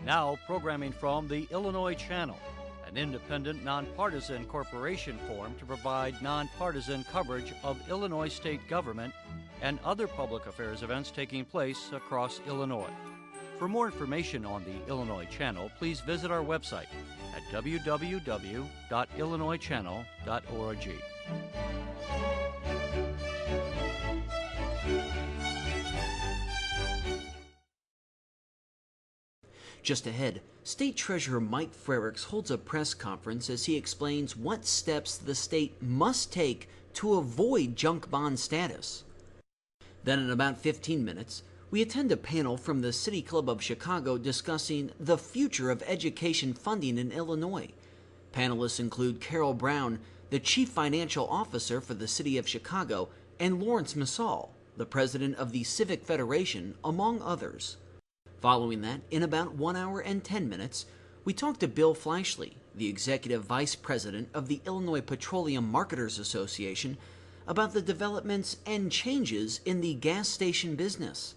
Now, programming from the Illinois Channel, an independent, nonpartisan corporation formed to provide nonpartisan coverage of Illinois state government and other public affairs events taking place across Illinois. For more information on the Illinois Channel, please visit our website at www.illinoischannel.org. Just ahead, State Treasurer Mike Frerichs holds a press conference as he explains what steps the state must take to avoid junk bond status. Then in about 15 minutes, we attend a panel from the City Club of Chicago discussing the future of education funding in Illinois. Panelists include Carol Brown, the Chief Financial Officer for the City of Chicago, and Lawrence Massall, the President of the Civic Federation, among others. Following that, in about 1 hour and 10 minutes, we talk to Bill Fleishley, the Executive Vice President of the Illinois Petroleum Marketers Association, about the developments and changes in the gas station business.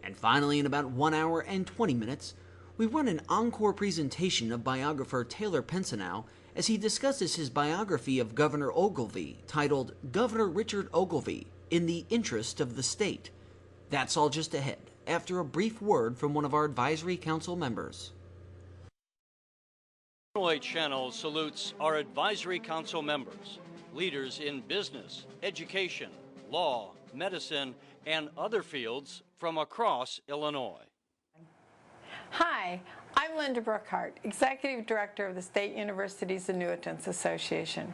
And finally, in about 1 hour and 20 minutes, we run an encore presentation of biographer Taylor Pensonow as he discusses his biography of Governor Ogilvie, titled Governor Richard Ogilvie, in the Interest of the State. That's all just ahead, after a brief word from one of our advisory council members. Illinois Channel salutes our advisory council members, leaders in business, education, law, medicine, and other fields from across Illinois. Hi, I'm Linda Brookhart, Executive Director of the State Universities Annuitants Association.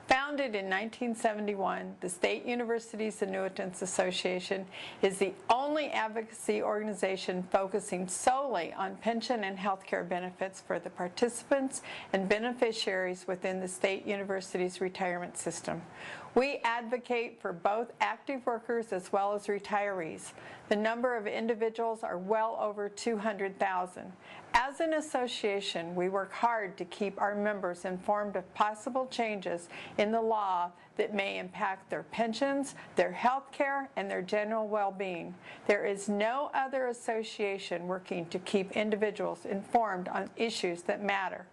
Founded in 1971, the State Universities Annuitants Association is the only advocacy organization focusing solely on pension and health care benefits for the participants and beneficiaries within the state university's retirement system. We advocate for both active workers as well as retirees. The number of individuals are well over 200,000. As an association, we work hard to keep our members informed of possible changes in the law that may impact their pensions, their health care, and their general well-being. There is no other association working to keep individuals informed on issues that matter.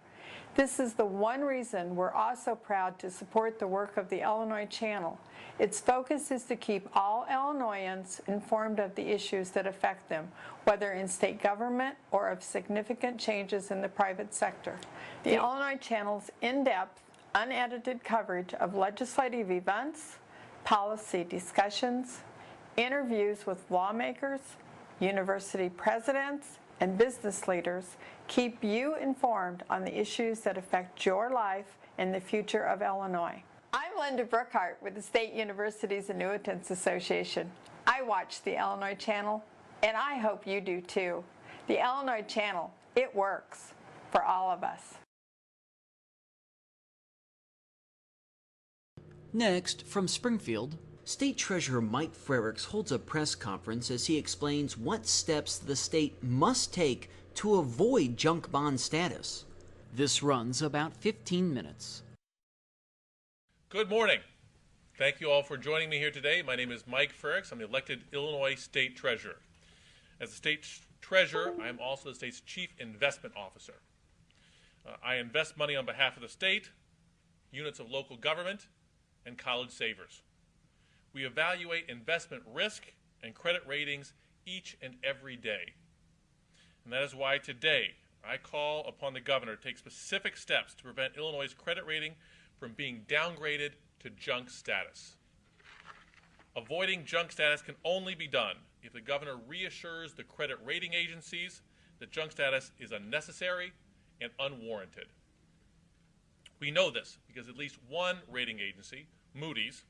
This is the one reason we're also proud to support the work of the Illinois Channel. Its focus is to keep all Illinoisans informed of the issues that affect them, whether in state government or of significant changes in the private sector. The Illinois Channel's in-depth, unedited coverage of legislative events, policy discussions, interviews with lawmakers, university presidents, and business leaders keep you informed on the issues that affect your life and the future of Illinois. I'm Linda Brookhart with the State Universities Annuitants Association. I watch the Illinois Channel, and I hope you do too. The Illinois Channel, it works for all of us. Next, from Springfield, State Treasurer Mike Frerichs holds a press conference as he explains what steps the state must take to avoid junk bond status. This runs about 15 minutes. Good morning. Thank you all for joining me here today. My name is Mike Frerichs. I'm the elected Illinois State Treasurer. As the State Treasurer, I am also the state's Chief Investment Officer. I invest money on behalf of the state, units of local government, and college savers. We evaluate investment risk and credit ratings each and every day. And that is why today I call upon the governor to take specific steps to prevent Illinois' credit rating from being downgraded to junk status. Avoiding junk status can only be done if the governor reassures the credit rating agencies that junk status is unnecessary and unwarranted. We know this because at least one rating agency, Moody's,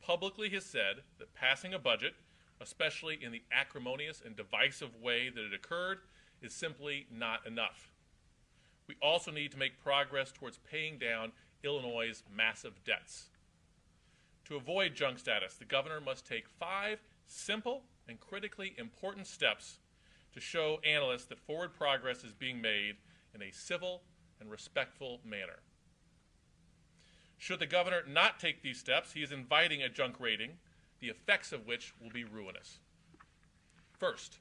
publicly has said that passing a budget, especially in the acrimonious and divisive way that it occurred, is simply not enough. We also need to make progress towards paying down Illinois' massive debts. To avoid junk status, the governor must take 5 simple and critically important steps to show analysts that forward progress is being made in a civil and respectful manner. Should the governor not take these steps, he is inviting a junk rating the effects of which will be ruinous. First,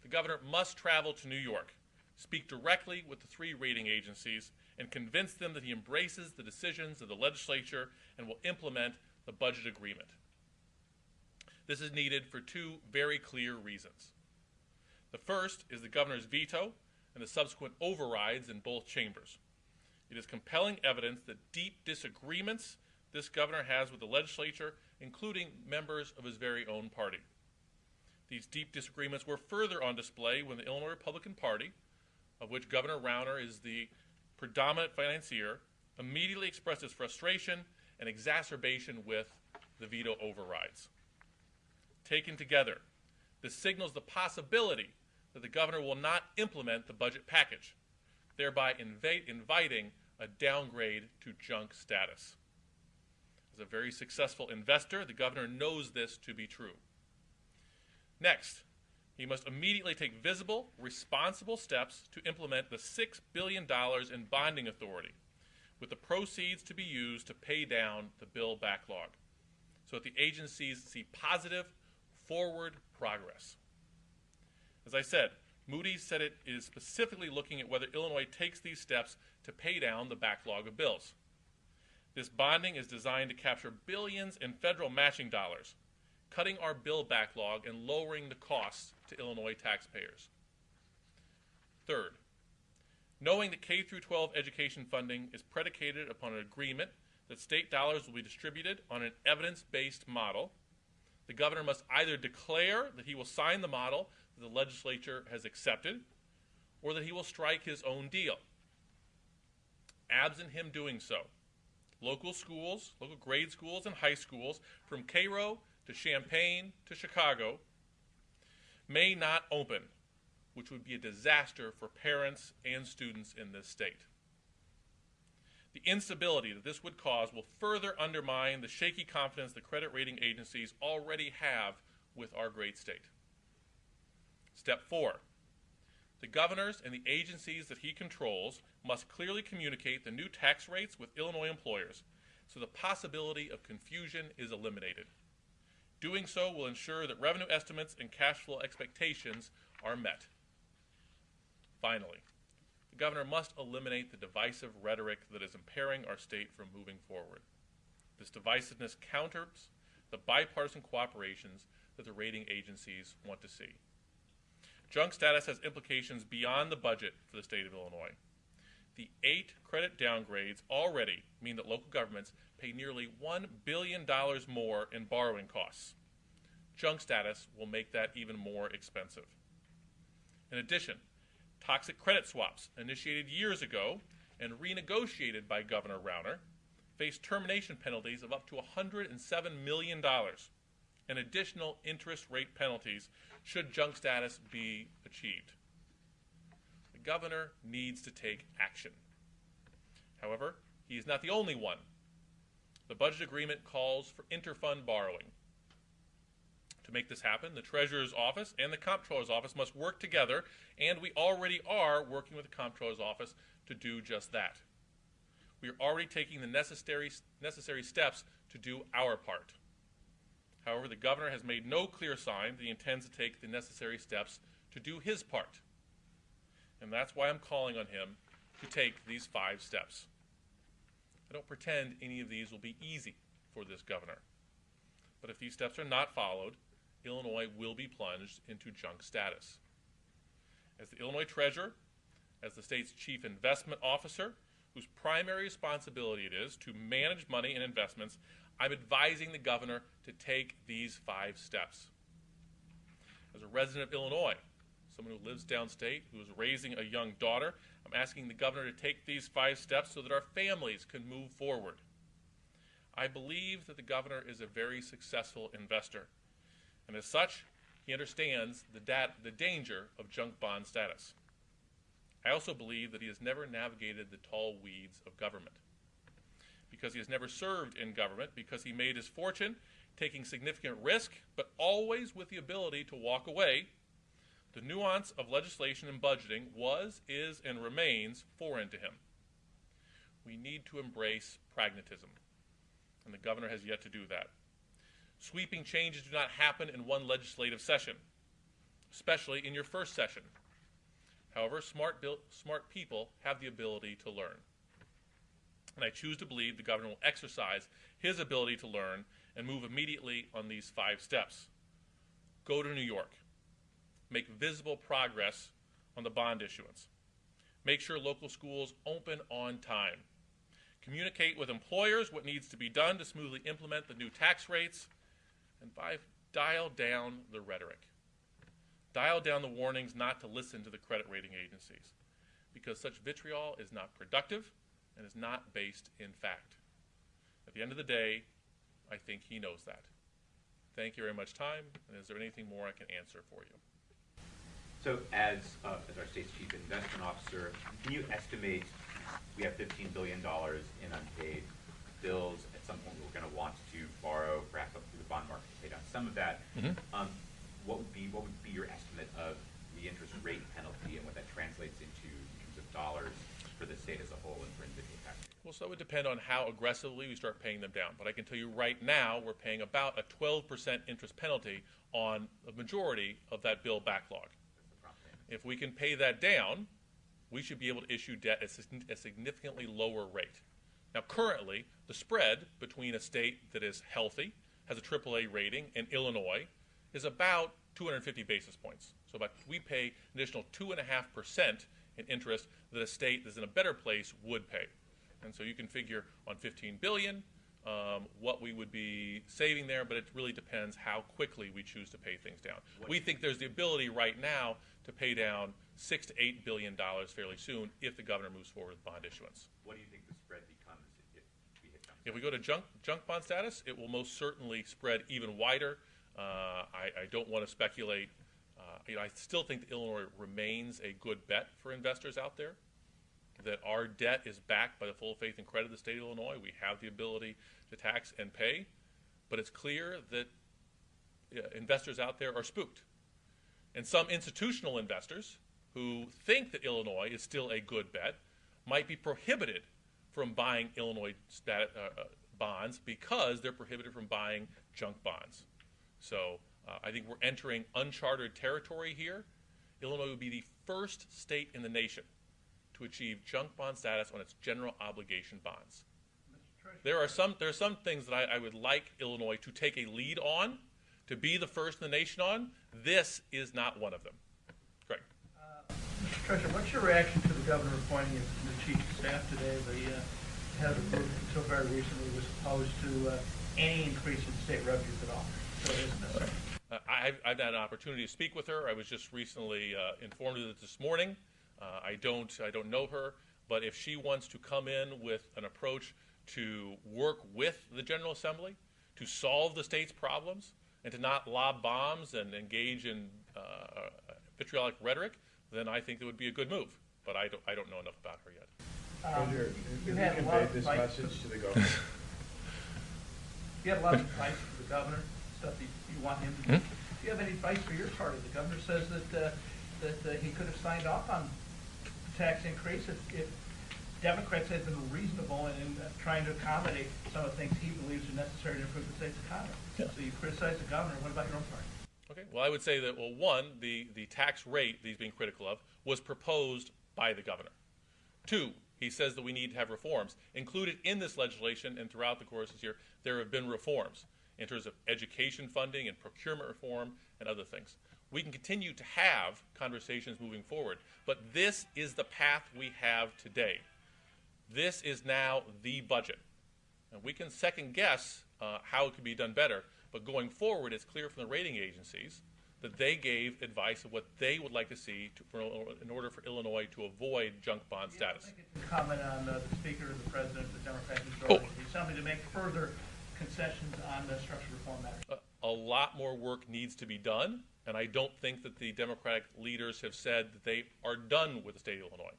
the governor must travel to New York, speak directly with the three rating agencies, and convince them that he embraces the decisions of the legislature and will implement the budget agreement. This is needed for two very clear reasons. The first is the governor's veto and the subsequent overrides in both chambers. It is compelling evidence that deep disagreements this governor has with the legislature, including members of his very own party. These deep disagreements were further on display when the Illinois Republican Party, of which Governor Rauner is the predominant financier, immediately expressed its frustration and exacerbation with the veto overrides. Taken together, this signals the possibility that the governor will not implement the budget package, thereby inviting a downgrade to junk status. As a very successful investor, the governor knows this to be true. Next, he must immediately take visible, responsible steps to implement the $6 billion in bonding authority, with the proceeds to be used to pay down the bill backlog, so that the agencies see positive, forward progress. As I said, Moody's said it is specifically looking at whether Illinois takes these steps to pay down the backlog of bills. This bonding is designed to capture billions in federal matching dollars, cutting our bill backlog and lowering the costs to Illinois taxpayers. Third, knowing that K-12 education funding is predicated upon an agreement that state dollars will be distributed on an evidence-based model, the governor must either declare that he will sign the model that the legislature has accepted, or that he will strike his own deal. Absent him doing so, local schools, local grade schools and high schools, from Cairo to Champaign to Chicago, may not open, which would be a disaster for parents and students in this state. The instability that this would cause will further undermine the shaky confidence the credit rating agencies already have with our great state. Step 4. The governors and the agencies that he controls must clearly communicate the new tax rates with Illinois employers, so the possibility of confusion is eliminated. Doing so will ensure that revenue estimates and cash flow expectations are met. Finally, the governor must eliminate the divisive rhetoric that is impairing our state from moving forward. This divisiveness counters the bipartisan cooperations that the rating agencies want to see. Junk status has implications beyond the budget for the state of Illinois. The 8 credit downgrades already mean that local governments pay nearly $1 billion more in borrowing costs. Junk status will make that even more expensive. In addition, toxic credit swaps initiated years ago and renegotiated by Governor Rauner face termination penalties of up to $107 million and additional interest rate penalties should junk status be achieved. The governor needs to take action. However, he is not the only one. The budget agreement calls for interfund borrowing. To make this happen, the Treasurer's Office and the Comptroller's Office must work together, and we already are working with the Comptroller's Office to do just that. We are already taking the necessary steps to do our part. However, the governor has made no clear sign that he intends to take the necessary steps to do his part. And that's why I'm calling on him to take these 5 steps. I don't pretend any of these will be easy for this governor. But if these steps are not followed, Illinois will be plunged into junk status. As the Illinois Treasurer, as the state's chief investment officer, whose primary responsibility it is to manage money and investments, I'm advising the governor to take these 5 steps. As a resident of Illinois, someone who lives downstate, who is raising a young daughter, I'm asking the governor to take these 5 steps so that our families can move forward. I believe that the governor is a very successful investor, and as such, he understands the danger of junk bond status. I also believe that he has never navigated the tall weeds of government. Because he has never served in government, because he made his fortune taking significant risk, but always with the ability to walk away, the nuance of legislation and budgeting was, is, and remains foreign to him. We need to embrace pragmatism, and the governor has yet to do that. Sweeping changes do not happen in one legislative session, especially in your first session. However, smart people have the ability to learn. And I choose to believe the governor will exercise his ability to learn and move immediately on these 5 steps. Go to New York. Make visible progress on the bond issuance. Make sure local schools open on time. Communicate with employers what needs to be done to smoothly implement the new tax rates. And 5, dial down the rhetoric. Dial down the warnings not to listen to the credit rating agencies, because such vitriol is not productive and is not based in fact. At the end of the day, I think he knows that. Thank you very much, time. And is there anything more I can answer for you? So as our state's chief investment officer, can you estimate, we have $15 billion in unpaid bills. At some point we're going to want to borrow, perhaps up through the bond market to pay down some of that. What would be your estimate of the interest rate penalty and what that translates into in terms of dollars for the state as a whole and for individual taxpayers? Well, so it would depend on how aggressively we start paying them down. But I can tell you right now we're paying about a 12% interest penalty on the majority of that bill backlog. If we can pay that down, we should be able to issue debt at a significantly lower rate. Now, currently, the spread between a state that is healthy, has a AAA rating, and Illinois is about 250 basis points. So we pay an additional 2.5% in interest that a state that's in a better place would pay. And so you can figure on $15 billion what we would be saving there, but it really depends how quickly we choose to pay things down. We think there's the ability right now to pay down $6 to $8 billion fairly soon if the governor moves forward with bond issuance. What do you think the spread becomes if we hit junk? If we go to junk bond status, it will most certainly spread even wider. I don't want to speculate. I still think that Illinois remains a good bet for investors out there, that our debt is backed by the full faith and credit of the state of Illinois. We have the ability to tax and pay, but it's clear that investors out there are spooked. And some institutional investors who think that Illinois is still a good bet might be prohibited from buying Illinois bonds because they're prohibited from buying junk bonds. So I think we're entering uncharted territory here. Illinois would be the first state in the nation to achieve junk bond status on its general obligation bonds. There are some things that I would like Illinois to take a lead on, to be the first in the nation on. This is not one of them. Greg. Mr. Treasurer, what's your reaction to the governor appointing the chief of staff today? The head of the group until very recently was opposed to any increase in state revenues at all. So it isn't necessary. I've had an opportunity to speak with her. I was just recently informed of it this morning. I don't know her, but if she wants to come in with an approach to work with the General Assembly to solve the state's problems and to not lob bombs and engage in vitriolic rhetoric, then I think it would be a good move. But I don't know enough about her yet. You had a lot of advice to the governor. You had a lot of advice for the governor, stuff that you want him to do. Do you have any advice for your party? The governor says that he could have signed off on the tax increase if Democrats had been reasonable in trying to accommodate some of the things he believes are necessary to improve the state's economy. Yeah. So you criticize the governor. What about your own party? Okay. Well, I would say that, well, one, the tax rate that he's being critical of was proposed by the governor. Two, he says that we need to have reforms. Included in this legislation and throughout the course of this year, there have been reforms in terms of education funding and procurement reform and other things. We can continue to have conversations moving forward, but this is the path we have today. This is now the budget. And we can second guess how it could be done better, but going forward, it's clear from the rating agencies that they gave advice of what they would like to see in order for Illinois to avoid junk bond status. I think it's a comment on the Speaker, the President, the Democratic majority, something to make further concessions on the structural reform matters. A lot more work needs to be done, and I don't think that the Democratic leaders have said that they are done with the state of Illinois.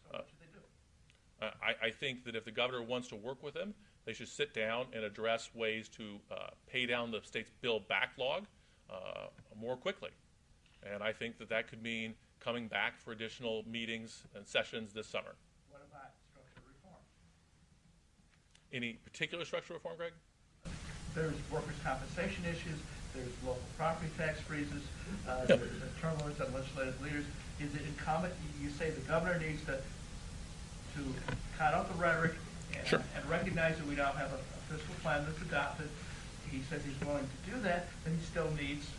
So what should they do? I think that if the governor wants to work with them, they should sit down and address ways to pay down the state's bill backlog more quickly. And I think that that could mean coming back for additional meetings and sessions this summer. What about structural reform? Any particular structural reform, Greg? There's workers' compensation issues, there's local property tax freezes, there's term limits on legislative leaders. Is it incumbent, you say the governor needs to cut out the rhetoric and, Sure. and recognize that we now have a fiscal plan that's adopted. He says he's willing to do that, then he still needs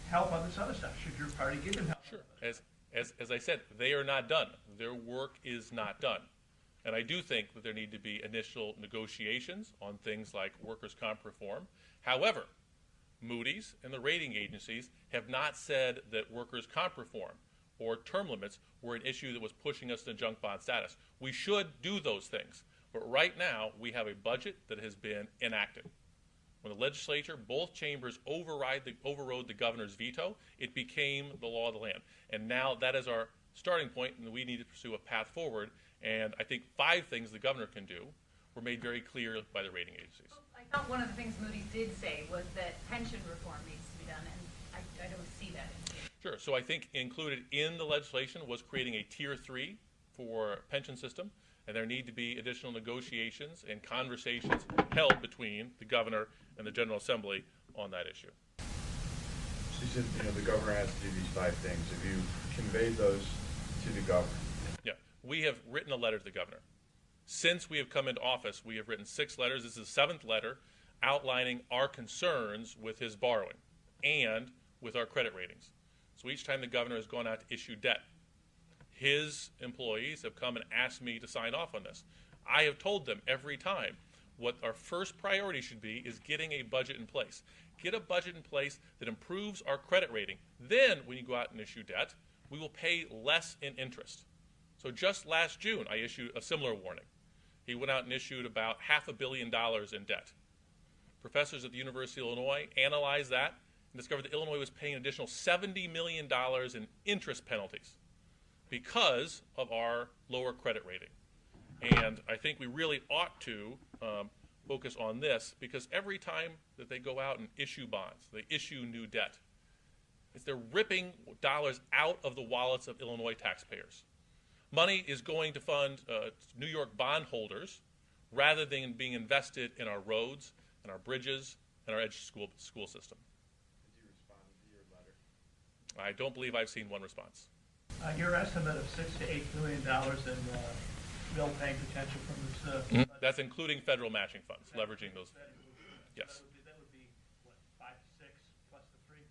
help on this other stuff. Should your party give him help? Sure. As I said, they are not done. Their work is not done. And I do think that there need to be initial negotiations on things like workers' comp reform. However, Moody's and the rating agencies have not said that workers' comp reform or term limits were an issue that was pushing us to junk bond status. We should do those things. But right now, we have a budget that has been enacted. When the legislature, both chambers overrode the governor's veto, it became the law of the land. And now that is our starting point, and we need to pursue a path forward. And I think 5 things the governor can do were made very clear by the rating agencies. Well, I thought one of the things Moody's did say was that pension reform needs to be done, and I don't see that in here. Sure. So I think included in the legislation was creating a Tier 3 for pension system, and there need to be additional negotiations and conversations held between the governor and the General Assembly on that issue. So you said, the governor has to do these 5 things. Have you conveyed those to the governor? Yeah. We have written a letter to the governor. Since we have come into office, we have written 6 letters. This is the 7th letter outlining our concerns with his borrowing and with our credit ratings. So each time the governor has gone out to issue debt, his employees have come and asked me to sign off on this. I have told them every time what our first priority should be is getting a budget in place. Get a budget in place that improves our credit rating. Then, when you go out and issue debt, we will pay less in interest. So just last June, I issued a similar warning. He went out and issued about $500 million in debt. Professors at the University of Illinois analyzed that and discovered that Illinois was paying an additional $70 million in interest penalties because of our lower credit rating. And I think we really ought to focus on this, because every time that they go out and issue bonds, they issue new debt, they're ripping dollars out of the wallets of Illinois taxpayers. Money is going to fund New York bondholders rather than being invested in our roads and our bridges and our education school system. Did you respond to your letter? I don't believe I've seen one response. Your estimate of $6 to $8 million in bill paying potential from this. That's including federal matching funds, leveraging those. Yes. That would be what, 5 to 6 plus the 3?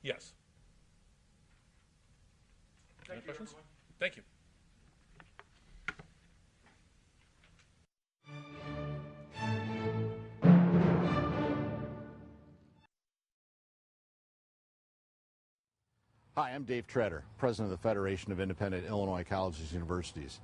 Yes. Any questions? Everyone. Thank you. Hi, I'm Dave Treader, President of the Federation of Independent Illinois Colleges and Universities.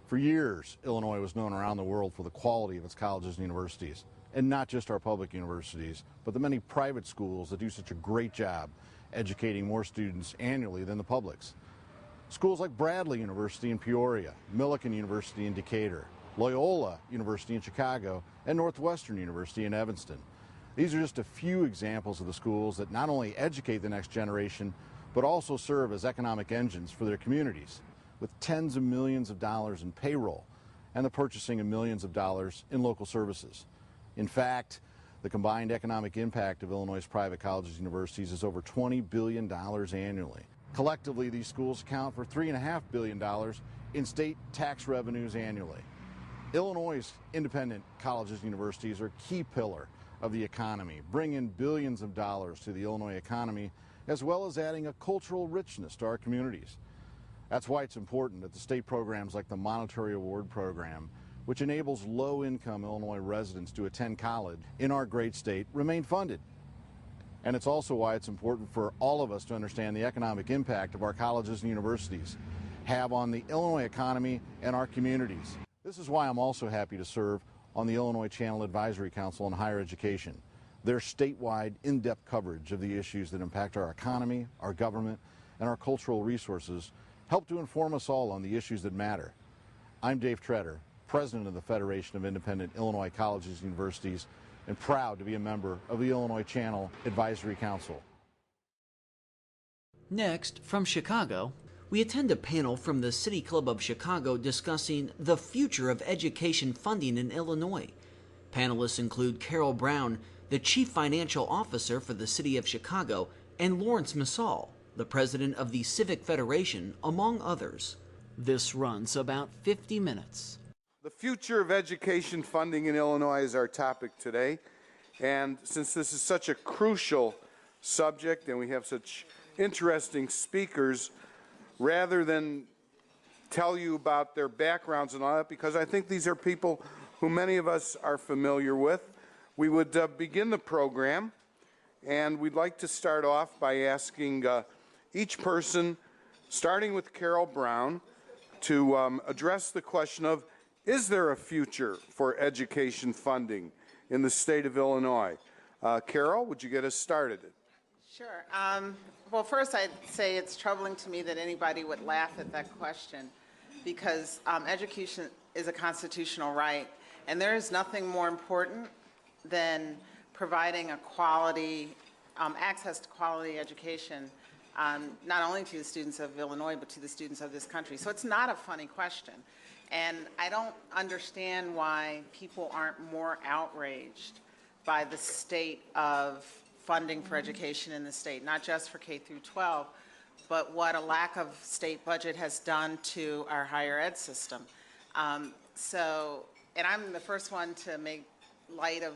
For years, Illinois was known around the world for the quality of its colleges and universities, and not just our public universities, but the many private schools that do such a great job educating more students annually than the publics. Schools like Bradley University in Peoria, Millikan University in Decatur, Loyola University in Chicago, and Northwestern University in Evanston. These are just a few examples of the schools that not only educate the next generation, but also serve as economic engines for their communities, with tens of millions of dollars in payroll and the purchasing of millions of dollars in local services. In fact, the combined economic impact of Illinois' private colleges and universities is over $20 billion annually. Collectively, these schools account for $3.5 billion in state tax revenues annually. Illinois' independent colleges and universities are a key pillar of the economy, bringing billions of dollars to the Illinois economy, as well as adding a cultural richness to our communities. That's why it's important that the state programs like the Monetary Award Program, which enables low-income Illinois residents to attend college in our great state, remain funded. And it's also why it's important for all of us to understand the economic impact of our colleges and universities have on the Illinois economy and our communities. This is why I'm also happy to serve on the Illinois Channel Advisory Council on Higher Education. Their statewide, in-depth coverage of the issues that impact our economy, our government, and our cultural resources help to inform us all on the issues that matter. I'm Dave Treader, President of the Federation of Independent Illinois Colleges and Universities, and proud to be a member of the Illinois Channel Advisory Council. Next, from Chicago, we attend a panel from the City Club of Chicago discussing the future of education funding in Illinois. Panelists include Carol Brown, the Chief Financial Officer for the City of Chicago, and Lawrence Massall, the President of the Civic Federation, among others. This runs about 50 minutes. The future of education funding in Illinois is our topic today. And since this is such a crucial subject and we have such interesting speakers, rather than tell you about their backgrounds and all that, because I think these are people who many of us are familiar with, we would begin the program. And we'd like to start off by asking each person, starting with Carol Brown, to address the question of, is there a future for education funding in the state of Illinois? Carol, would you get us started? Sure. Well, first I'd say it's troubling to me that anybody would laugh at that question, because education is a constitutional right, and there is nothing more important than providing a quality, access to quality education, not only to the students of Illinois, but to the students of this country. So it's not a funny question. And I don't understand why people aren't more outraged by the state of funding for education in the state, not just for K through 12, but what a lack of state budget has done to our higher ed system. And I'm the first one to make light of,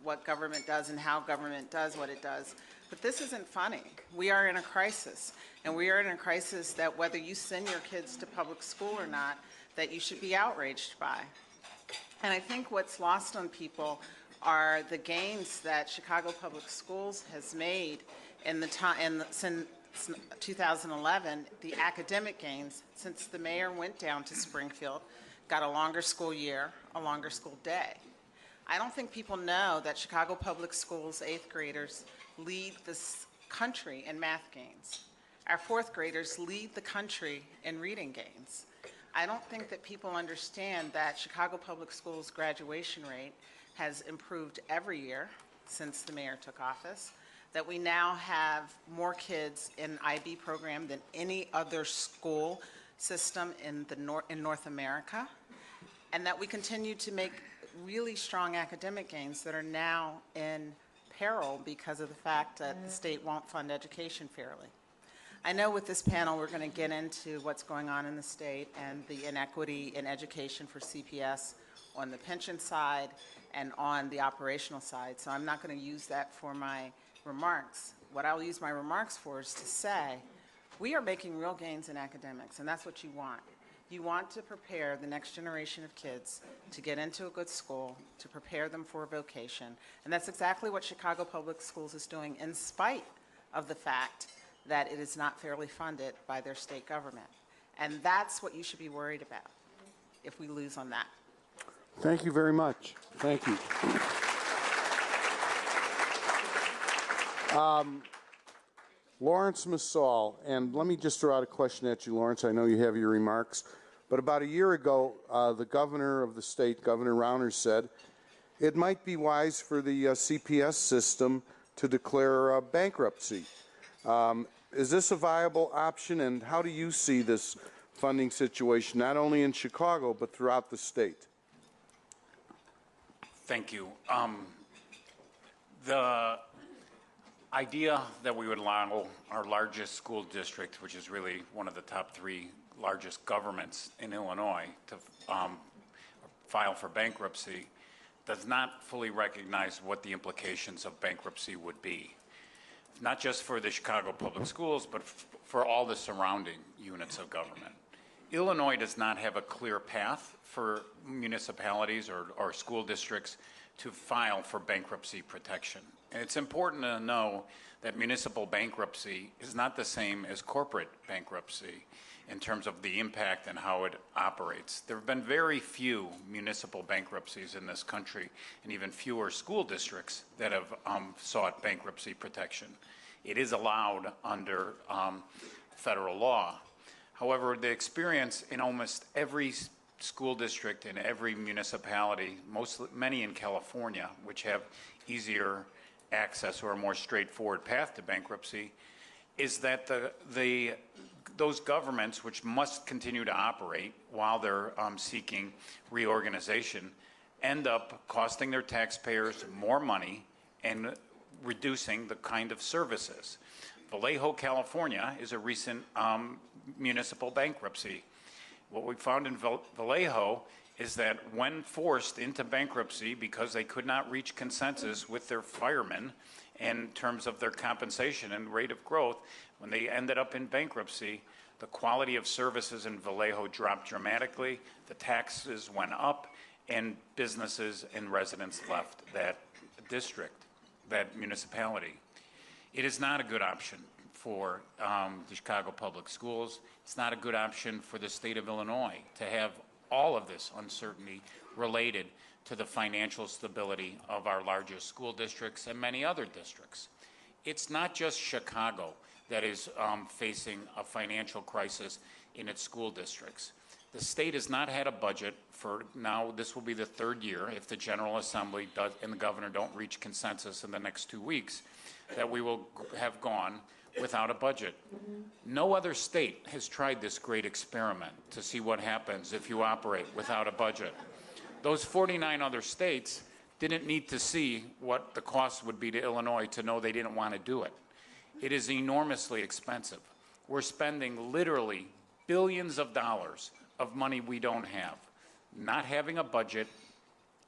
what government does and how government does what it does. But this isn't funny. We are in a crisis, and we are in a crisis that whether you send your kids to public school or not, that you should be outraged by. And I think what's lost on people are the gains that Chicago Public Schools has made in the time since 2011, the academic gains since the mayor went down to Springfield, got a longer school year, a longer school day. I don't think people know that Chicago Public Schools 8th graders lead this country in math gains. Our 4th graders lead the country in reading gains. I don't think that people understand that Chicago Public Schools graduation rate has improved every year since the mayor took office, that we now have more kids in IB program than any other school system in North America, and that we continue to make really strong academic gains that are now in peril because of the fact that the state won't fund education fairly. I know with this panel we're going to get into what's going on in the state and the inequity in education for CPS on the pension side and on the operational side, so I'm not going to use that for my remarks. What I'll use my remarks for is to say we are making real gains in academics, and that's what you want. You want to prepare the next generation of kids to get into a good school, to prepare them for a vocation, and that's exactly what Chicago Public Schools is doing in spite of the fact that it is not fairly funded by their state government. And that's what you should be worried about if we lose on that. Thank you very much. Thank you. Lawrence Massall, and let me just throw out a question at you, Lawrence. I know you have your remarks, but about a year ago, the governor of the state, Governor Rauner, said it might be wise for the CPS system to declare bankruptcy. Is this a viable option, and how do you see this funding situation, not only in Chicago, but throughout the state? Thank you. The idea that we would allow our largest school district, which is really one of the top 3 largest governments in Illinois, to file for bankruptcy does not fully recognize what the implications of bankruptcy would be. Not just for the Chicago Public Schools, but for all the surrounding units of government. Illinois does not have a clear path for municipalities or school districts to file for bankruptcy protection. And it's important to know that municipal bankruptcy is not the same as corporate bankruptcy in terms of the impact and how it operates. There have been very few municipal bankruptcies in this country, and even fewer school districts that have sought bankruptcy protection. It is allowed under federal law. However, the experience in almost every school district in every municipality, many in California, which have easier access or a more straightforward path to bankruptcy, is that those governments, which must continue to operate while they're seeking reorganization, end up costing their taxpayers more money and reducing the kind of services. Vallejo, California is a recent municipal bankruptcy. What we found in Vallejo is that when forced into bankruptcy because they could not reach consensus with their firemen in terms of their compensation and rate of growth, when they ended up in bankruptcy, the quality of services in Vallejo dropped dramatically, the taxes went up, and businesses and residents left that district, that municipality. It is not a good option for the Chicago Public Schools. It's not a good option for the state of Illinois to have all of this uncertainty related to the financial stability of our largest school districts and many other districts. It's not just Chicago that is facing a financial crisis in its school districts. The state has not had a budget for now. This will be the third year, if the General Assembly does, and the governor don't reach consensus in the next 2 weeks, that we will have gone without a budget. No other state has tried this great experiment to see what happens if you operate without a budget. Those 49 other states didn't need to see what the cost would be to Illinois to know they didn't want to do it. It is enormously expensive. We're spending literally billions of dollars of money we don't have. Not having a budget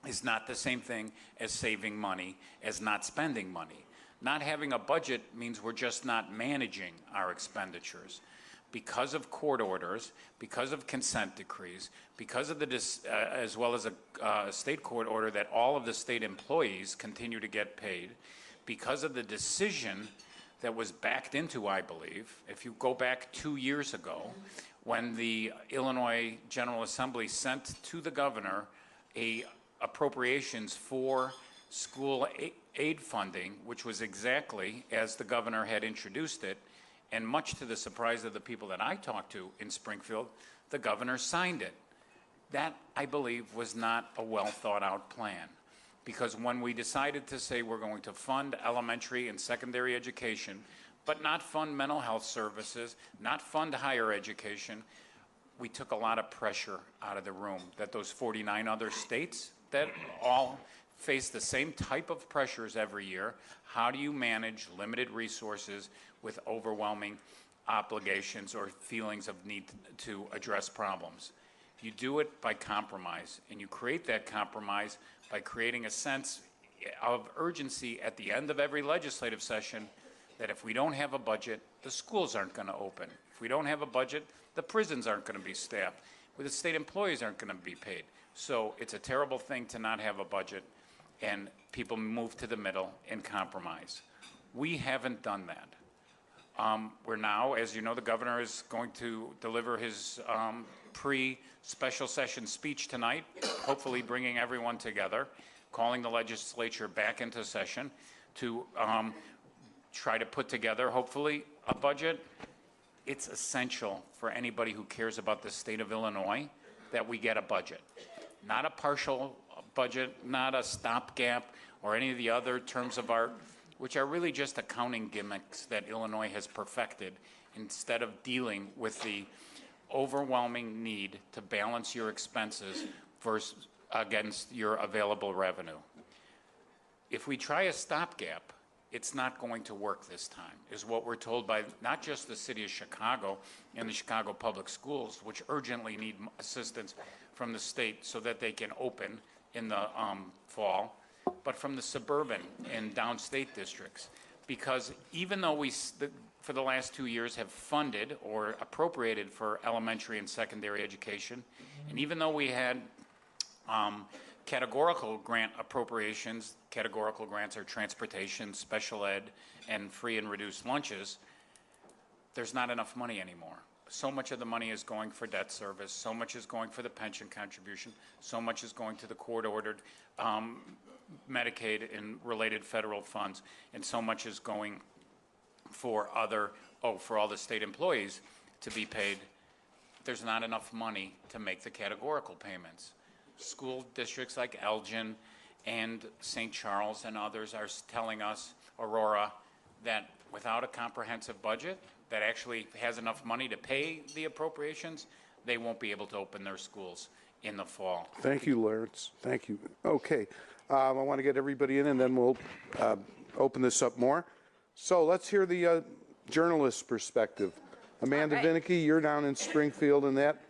is not the same thing as saving money, as not spending money. Not having a budget means we're just not managing our expenditures. Because of court orders, because of consent decrees, because of as well as a state court order that all of the state employees continue to get paid, because of the decision that was backed into, I believe, if you go back 2 years ago, when the Illinois General Assembly sent to the governor appropriations for school aid funding, which was exactly as the governor had introduced it, and much to the surprise of the people that I talked to in Springfield, the governor signed it. That, I believe, was not a well thought out plan. Because when we decided to say we're going to fund elementary and secondary education, but not fund mental health services, not fund higher education, we took a lot of pressure out of the room that those 49 other states that all face the same type of pressures every year. How do you manage limited resources with overwhelming obligations or feelings of need to address problems? You do it by compromise, and you create that compromise by creating a sense of urgency at the end of every legislative session that if we don't have a budget, the schools aren't going to open. If we don't have a budget, the prisons aren't going to be staffed. The state employees aren't going to be paid. So it's a terrible thing to not have a budget, and people move to the middle and compromise. We haven't done that. We're now, as you know, the governor is going to deliver his pre-special session speech tonight, hopefully bringing everyone together, calling the legislature back into session to try to put together, hopefully, a budget. It's essential for anybody who cares about the state of Illinois that we get a budget. Not a partial budget, not a stopgap, or any of the other terms of art, which are really just accounting gimmicks that Illinois has perfected instead of dealing with the overwhelming need to balance your expenses against your available revenue. If we try a stopgap, it's not going to work this time, is what we're told by not just the city of Chicago and the Chicago Public Schools, which urgently need assistance from the state so that they can open in the fall, but from the suburban and downstate districts. Because even though we, for the last 2 years, have funded or appropriated for elementary and secondary education, and even though we had categorical grant appropriations, categorical grants are transportation, special ed, and free and reduced lunches, there's not enough money anymore. So much of the money is going for debt service, so much is going for the pension contribution, so much is going to the court-ordered Medicaid and related federal funds, and so much is going for for all the state employees to be paid. There's not enough money to make the categorical payments. School districts like Elgin and St. Charles and others are telling us, Aurora, that without a comprehensive budget that actually has enough money to pay the appropriations, they won't be able to open their schools in the fall. Thank you, Lawrence. Thank you. Okay. I want to get everybody in, and then we'll open this up more. So let's hear the journalist's perspective. Amanda Vinicky, you're down in Springfield and that.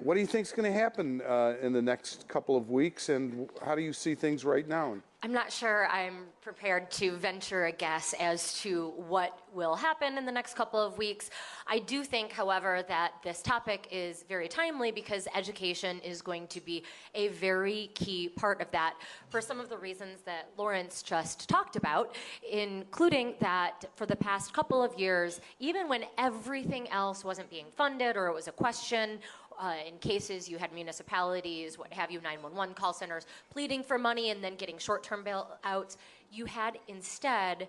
What do you think is going to happen in the next couple of weeks, and how do you see things right now? I'm not sure I'm prepared to venture a guess as to what will happen in the next couple of weeks. I do think, however, that this topic is very timely because education is going to be a very key part of that for some of the reasons that Lawrence just talked about, including that for the past couple of years, even when everything else wasn't being funded or it was a question, in cases you had municipalities, what have you, 911 call centers, pleading for money and then getting short-term bailouts, you had instead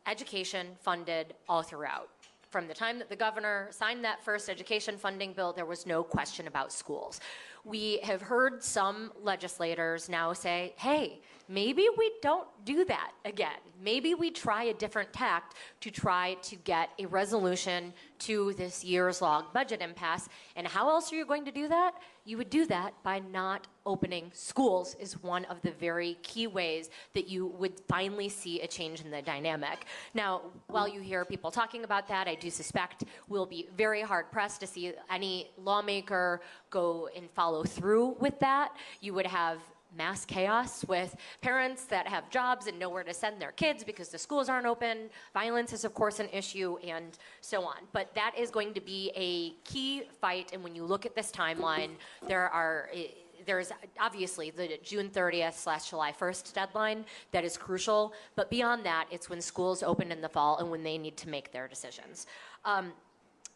education funded all throughout. From the time that the governor signed that first education funding bill, there was no question about schools. We have heard some legislators now say, hey, maybe we don't do that again. Maybe we try a different tact to try to get a resolution to this years-long budget impasse. And how else are you going to do that? You would do that by not opening schools is one of the very key ways that you would finally see a change in the dynamic. Now, while you hear people talking about that, I do suspect we'll be very hard-pressed to see any lawmaker go and follow through with that. You would have mass chaos with parents that have jobs and nowhere to send their kids because the schools aren't open. Violence is, of course, an issue, and so on. But that is going to be a key fight, and when you look at this timeline, there's obviously the June 30th/July 1st deadline that is crucial, but beyond that, it's when schools open in the fall and when they need to make their decisions.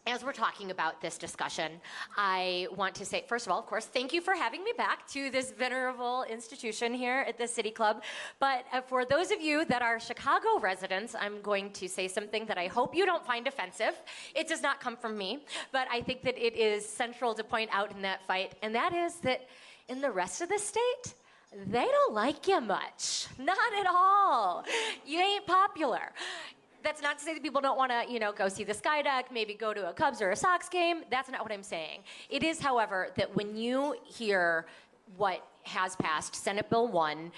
As we're talking about this discussion, I want to say, first of all, of course, thank you for having me back to this venerable institution here at the City Club. But for those of you that are Chicago residents, I'm going to say something that I hope you don't find offensive. It does not come from me, but I think that it is central to point out in that fight, and that is that in the rest of the state, they don't like you much. Not at all. You ain't popular. That's not to say that people don't want to, go see the Skydeck, maybe go to a Cubs or a Sox game. That's not what I'm saying. It is, however, that when you hear what has passed, Senate Bill 1,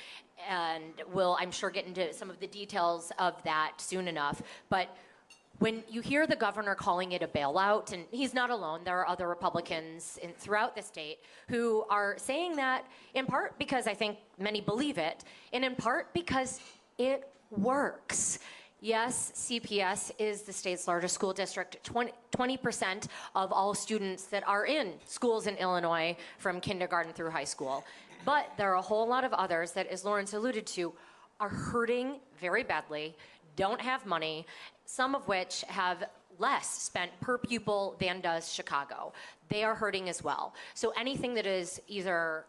and we'll, I'm sure, get into some of the details of that soon enough, but when you hear the governor calling it a bailout, and he's not alone, there are other Republicans throughout the state who are saying that in part because I think many believe it, and in part because it works. Yes, CPS is the state's largest school district. 20% of all students that are in schools in Illinois from kindergarten through high school. But there are a whole lot of others that, as Lawrence alluded to, are hurting very badly, don't have money, some of which have less spent per pupil than does Chicago. They are hurting as well. So anything that is either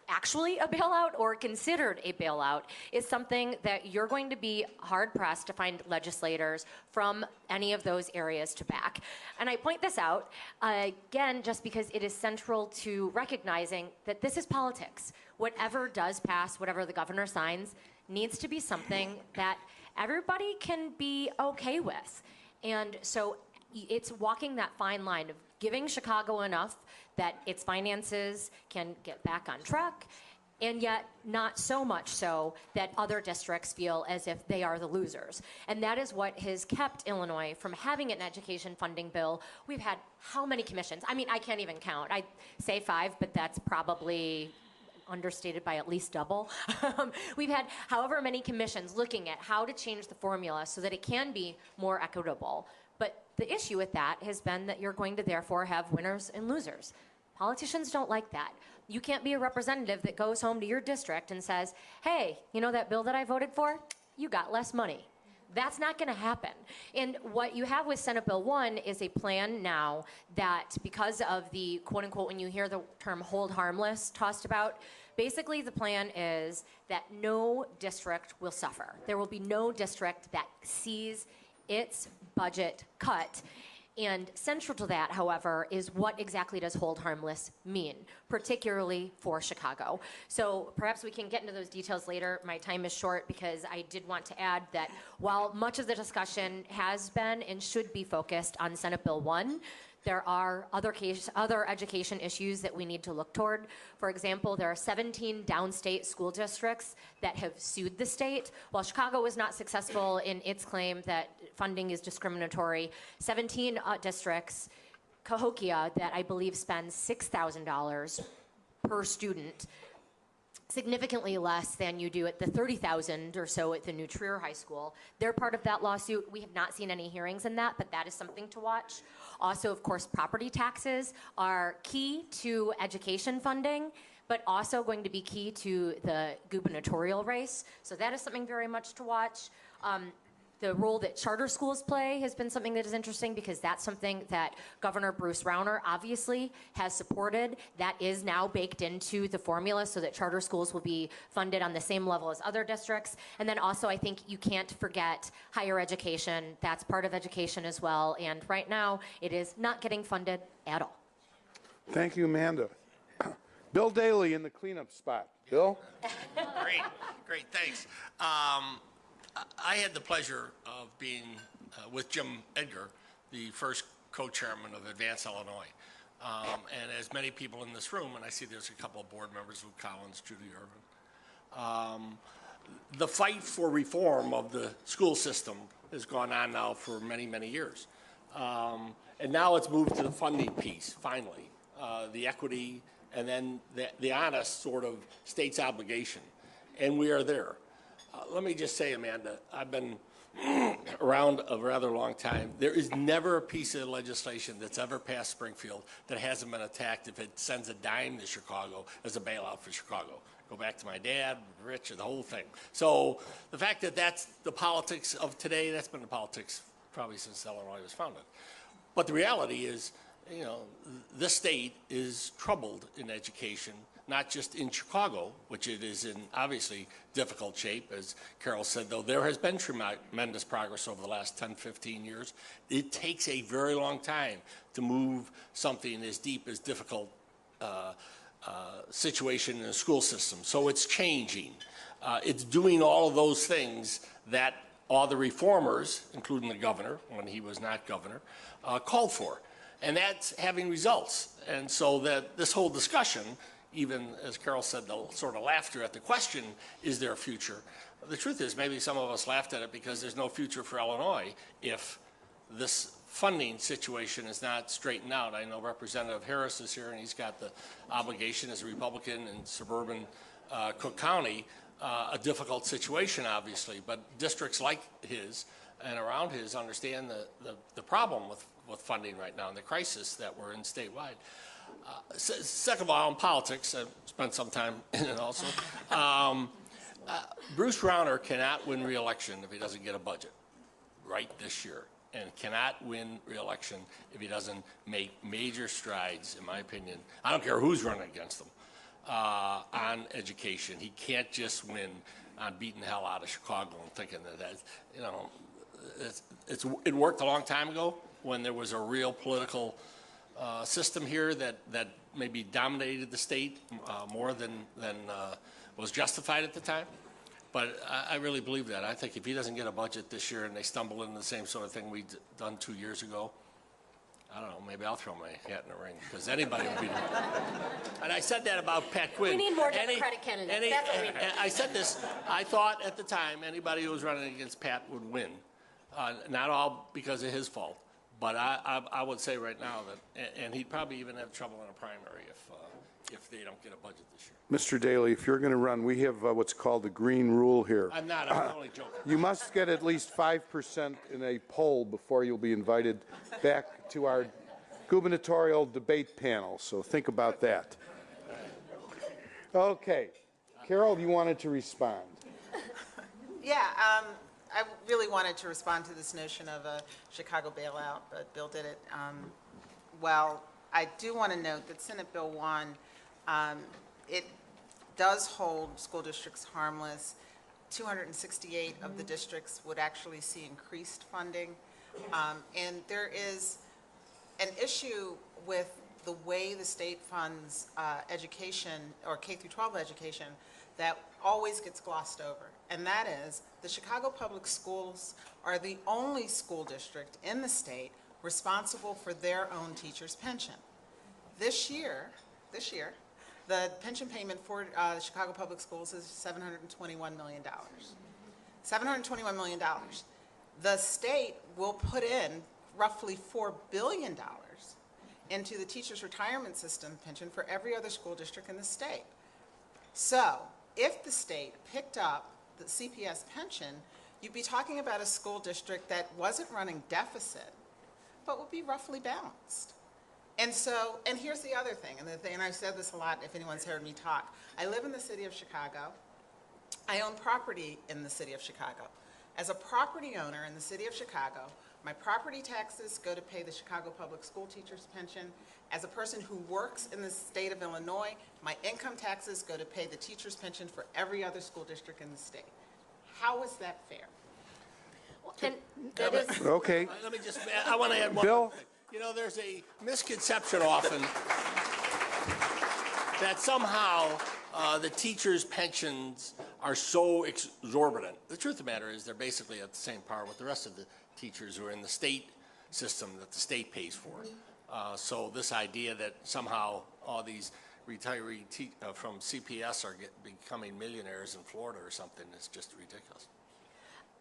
actually a bailout or considered a bailout is something that you're going to be hard-pressed to find legislators from any of those areas to back. And I point this out, again, just because it is central to recognizing that this is politics. Whatever does pass, whatever the governor signs, needs to be something that everybody can be okay with. And so it's walking that fine line of giving Chicago enough that its finances can get back on track, and yet not so much so that other districts feel as if they are the losers. And that is what has kept Illinois from having an education funding bill. We've had how many commissions? I mean, I can't even count. I say 5, but that's probably understated by at least double. We've had however many commissions looking at how to change the formula so that it can be more equitable. But the issue with that has been that you're going to therefore have winners and losers. Politicians don't like that. You can't be a representative that goes home to your district and says, hey, you know that bill that I voted for? You got less money. That's not going to happen. And what you have with Senate Bill 1 is a plan now that, because of the quote-unquote, when you hear the term hold harmless tossed about, basically the plan is that no district will suffer. There will be no district that sees its budget cut. And central to that, however, is what exactly does hold harmless mean, particularly for Chicago. So perhaps we can get into those details later. My time is short because I did want to add that while much of the discussion has been and should be focused on Senate Bill 1, there are other education issues that we need to look toward. For example, there are 17 downstate school districts that have sued the state. While Chicago was not successful in its claim that funding is discriminatory, 17 districts, Cahokia, that I believe spends $6,000 per student, significantly less than you do at the $30,000 or so at the New Trier High School. They're part of that lawsuit. We have not seen any hearings in that, but that is something to watch. Also, of course, property taxes are key to education funding, but also going to be key to the gubernatorial race. So that is something very much to watch. The role that charter schools play has been something that is interesting because that's something that Governor Bruce Rauner obviously has supported. That is now baked into the formula so that charter schools will be funded on the same level as other districts. And then also I think you can't forget higher education. That's part of education as well. And right now it is not getting funded at all. Thank you, Amanda. Bill Daley in the cleanup spot. Bill? Great, thanks. I had the pleasure of being with Jim Edgar, the first co-chairman of Advance Illinois. And as many people in this room, and I see there's a couple of board members, Luke Collins, Judy Irvin, the fight for reform of the school system has gone on now for many, many years. And now it's moved to the funding piece, finally, the equity, and then the honest sort of state's obligation. And we are there. Let me just say, Amanda, I've been around a rather long time. There is never a piece of legislation that's ever passed Springfield that hasn't been attacked if it sends a dime to Chicago as a bailout for Chicago. Go back to my dad, Rich, the whole thing. So the fact that that's the politics of today, that's been the politics probably since Illinois was founded. But the reality is, you know, this state is troubled in education, not just in Chicago, which it is in obviously difficult shape. As Carol said, though, there has been tremendous progress over the last 10, 15 years. It takes a very long time to move something as deep as difficult situation in the school system. So it's changing. It's doing all of those things that all the reformers, including the governor, when he was not governor, called for. And that's having results. And so that this whole discussion, even as Carol said, the sort of laughter at the question, is there a future? The truth is maybe some of us laughed at it because there's no future for Illinois if this funding situation is not straightened out. I know Representative Harris is here and he's got the obligation as a Republican in suburban Cook County, a difficult situation obviously, but districts like his and around his understand the problem with funding right now and the crisis that we're in statewide. Second of all, in politics, I've spent some time in it also. Bruce Rauner cannot win re-election if he doesn't get a budget right this year, and cannot win re-election if he doesn't make major strides, in my opinion. I don't care who's running against him, on education. He can't just win on beating the hell out of Chicago and thinking that, you know, it worked a long time ago when there was a real political system here that maybe dominated the state more than was justified at the time. But I really believe that. I think if he doesn't get a budget this year and they stumble into the same sort of thing we'd done 2 years ago, I don't know, maybe I'll throw my hat in the ring because anybody would be. And I said that about Pat Quinn. We need more Democratic candidates. That's what we need. I said this, I thought at the time anybody who was running against Pat would win. Not all because of his fault. But I would say right now that, and he'd probably even have trouble in a primary if they don't get a budget this year. Mr. Daley, if you're going to run, we have what's called the green rule here. I'm not, I'm only joking. You must get at least 5% in a poll before you'll be invited back to our gubernatorial debate panel, so think about that. Okay. Carol, you wanted to respond. Yeah, I really wanted to respond to this notion of a Chicago bailout, but Bill did it well. I do want to note that Senate Bill 1, it does hold school districts harmless. 268 of the districts would actually see increased funding. And there is an issue with the way the state funds education, or K through 12 education, that always gets glossed over. And that is the Chicago Public Schools are the only school district in the state responsible for their own teacher's pension. This year, the pension payment for the Chicago Public Schools is $721 million. $721 million. The state will put in roughly $4 billion into the teachers' retirement system pension for every other school district in the state. So if the state picked up the CPS pension, you'd be talking about a school district that wasn't running deficit, but would be roughly balanced. And so, and here's the other thing, and I've said this a lot if anyone's heard me talk. I live in the city of Chicago. I own property in the city of Chicago. As a property owner in the city of Chicago, my property taxes go to pay the Chicago Public School Teachers Pension. As a person who works in the state of Illinois, my income taxes go to pay the teacher's pension for every other school district in the state. How is that fair? And that is, Okay. Let me just, I want to add one Bill? more thing. You know, there's a misconception often that somehow the teachers' pensions are so exorbitant. The truth of the matter is they're basically at the same par with the rest of the teachers who are in the state system that the state pays for. So this idea that somehow all these retirees from CPS are becoming millionaires in Florida or something is just ridiculous.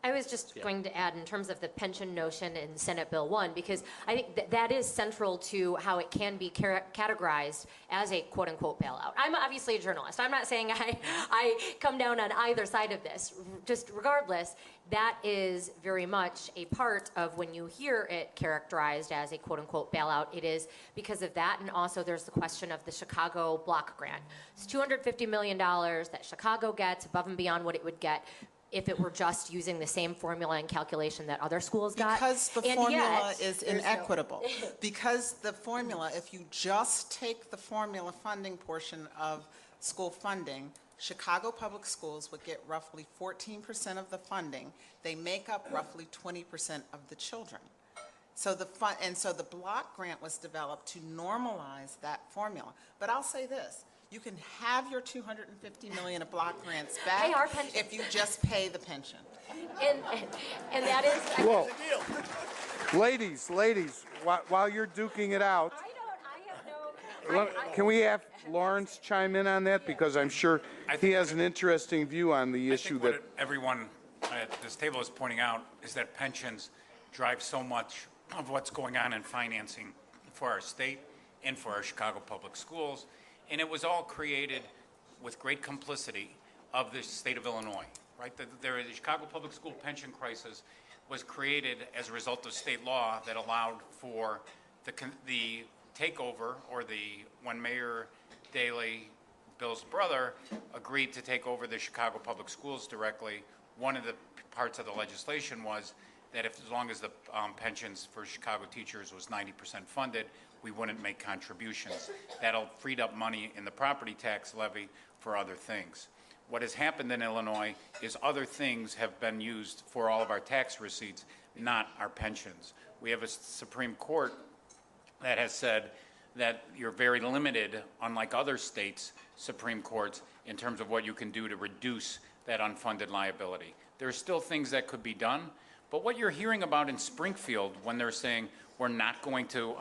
I was just going to add in terms of the pension notion in Senate Bill 1, because I think that is central to how it can be categorized as a quote-unquote bailout. I'm obviously a journalist. I'm not saying I come down on either side of this. Just regardless, that is very much a part of when you hear it characterized as a quote-unquote bailout. It is because of that, and also there's the question of the Chicago block grant. It's $250 million that Chicago gets above and beyond what it would get if it were just using the same formula and calculation that other schools got. Because the And formula yet, is there's inequitable. Because the formula, if you just take the formula funding portion of school funding, Chicago Public Schools would get roughly 14% of the funding. They make up roughly 20% of the children. So the block grant was developed to normalize that formula. But I'll say this. You can have your $250 million of block grants back Pay our pension. if you just pay the pension. And that is... Whoa. Ladies, while you're duking it out, can we have Lawrence chime in on that? Because I'm sure he has an interesting view on the issue that... What everyone at this table is pointing out is that pensions drive so much of what's going on in financing for our state and for our Chicago Public Schools. And it was all created with great complicity of the state of Illinois, right? The Chicago Public School pension crisis was created as a result of state law that allowed for the takeover, or when Mayor Daley, Bill's brother, agreed to take over the Chicago Public Schools directly. One of the parts of the legislation was that as long as the pensions for Chicago teachers was 90% funded, we wouldn't make contributions. That'll freed up money in the property tax levy for other things. What has happened in Illinois is other things have been used for all of our tax receipts, not our pensions. We have a Supreme Court that has said that you're very limited, unlike other states' Supreme Courts, in terms of what you can do to reduce that unfunded liability. There are still things that could be done, but what you're hearing about in Springfield when they're saying we're not going to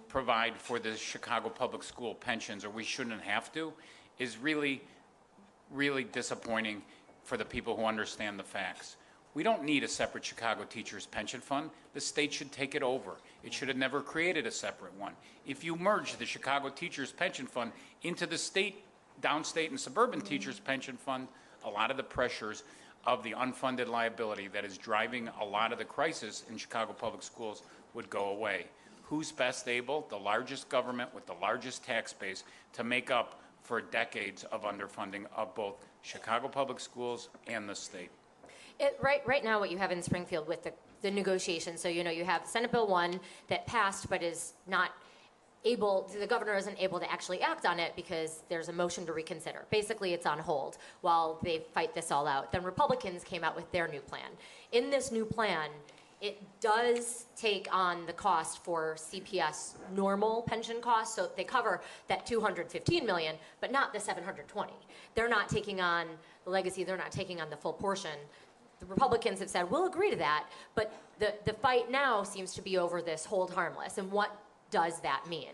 provide for the Chicago Public School pensions, or we shouldn't have to, is really, really disappointing for the people who understand the facts. We don't need a separate Chicago Teachers Pension Fund. The state should take it over. It should have never created a separate one. If you merge the Chicago Teachers Pension Fund into the state, downstate and suburban Teachers Pension Fund, a lot of the pressures of the unfunded liability that is driving a lot of the crisis in Chicago Public Schools would go away. Who's best able? The largest government with the largest tax base to make up for decades of underfunding of both Chicago Public Schools and the state. Right now, what you have in Springfield with the negotiations, so you have Senate Bill 1 that passed but is not able, the governor isn't able to actually act on it because there's a motion to reconsider. Basically, it's on hold while they fight this all out. Then Republicans came out with their new plan. In this new plan, it does take on the cost for CPS normal pension costs, so they cover that $215 million, but not the $720. They're not taking on the legacy, they're not taking on the full portion. The Republicans have said, we'll agree to that, but the fight now seems to be over this hold harmless. And what does that mean?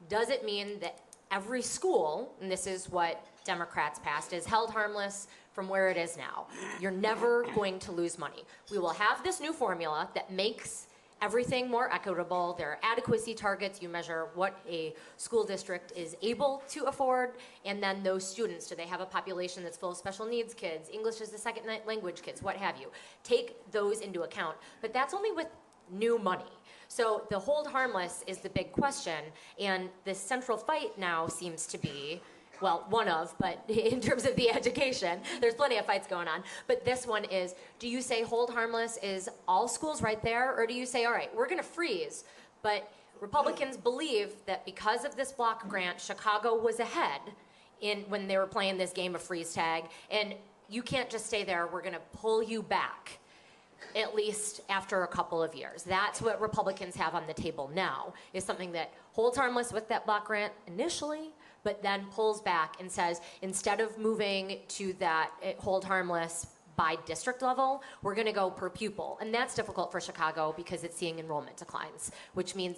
Does it mean that every school, and this is what Democrats passed, is held harmless from where it is now? You're never going to lose money. We will have this new formula that makes everything more equitable. There are adequacy targets. You measure what a school district is able to afford, and then those students, do they have a population that's full of special needs kids, English as a second language kids, what have you. Take those into account, but that's only with new money. So the hold harmless is the big question, and the central fight now seems to be, well, one of, but in terms of the education, there's plenty of fights going on. But this one is, do you say hold harmless is all schools right there, or do you say, all right, we're going to freeze, but Republicans believe that because of this block grant, Chicago was ahead when they were playing this game of freeze tag, and you can't just stay there, we're going to pull you back, at least after a couple of years. That's what Republicans have on the table now, is something that holds harmless with that block grant initially, but then pulls back and says, instead of moving to that hold harmless by district level, we're going to go per pupil. And that's difficult for Chicago because it's seeing enrollment declines, which means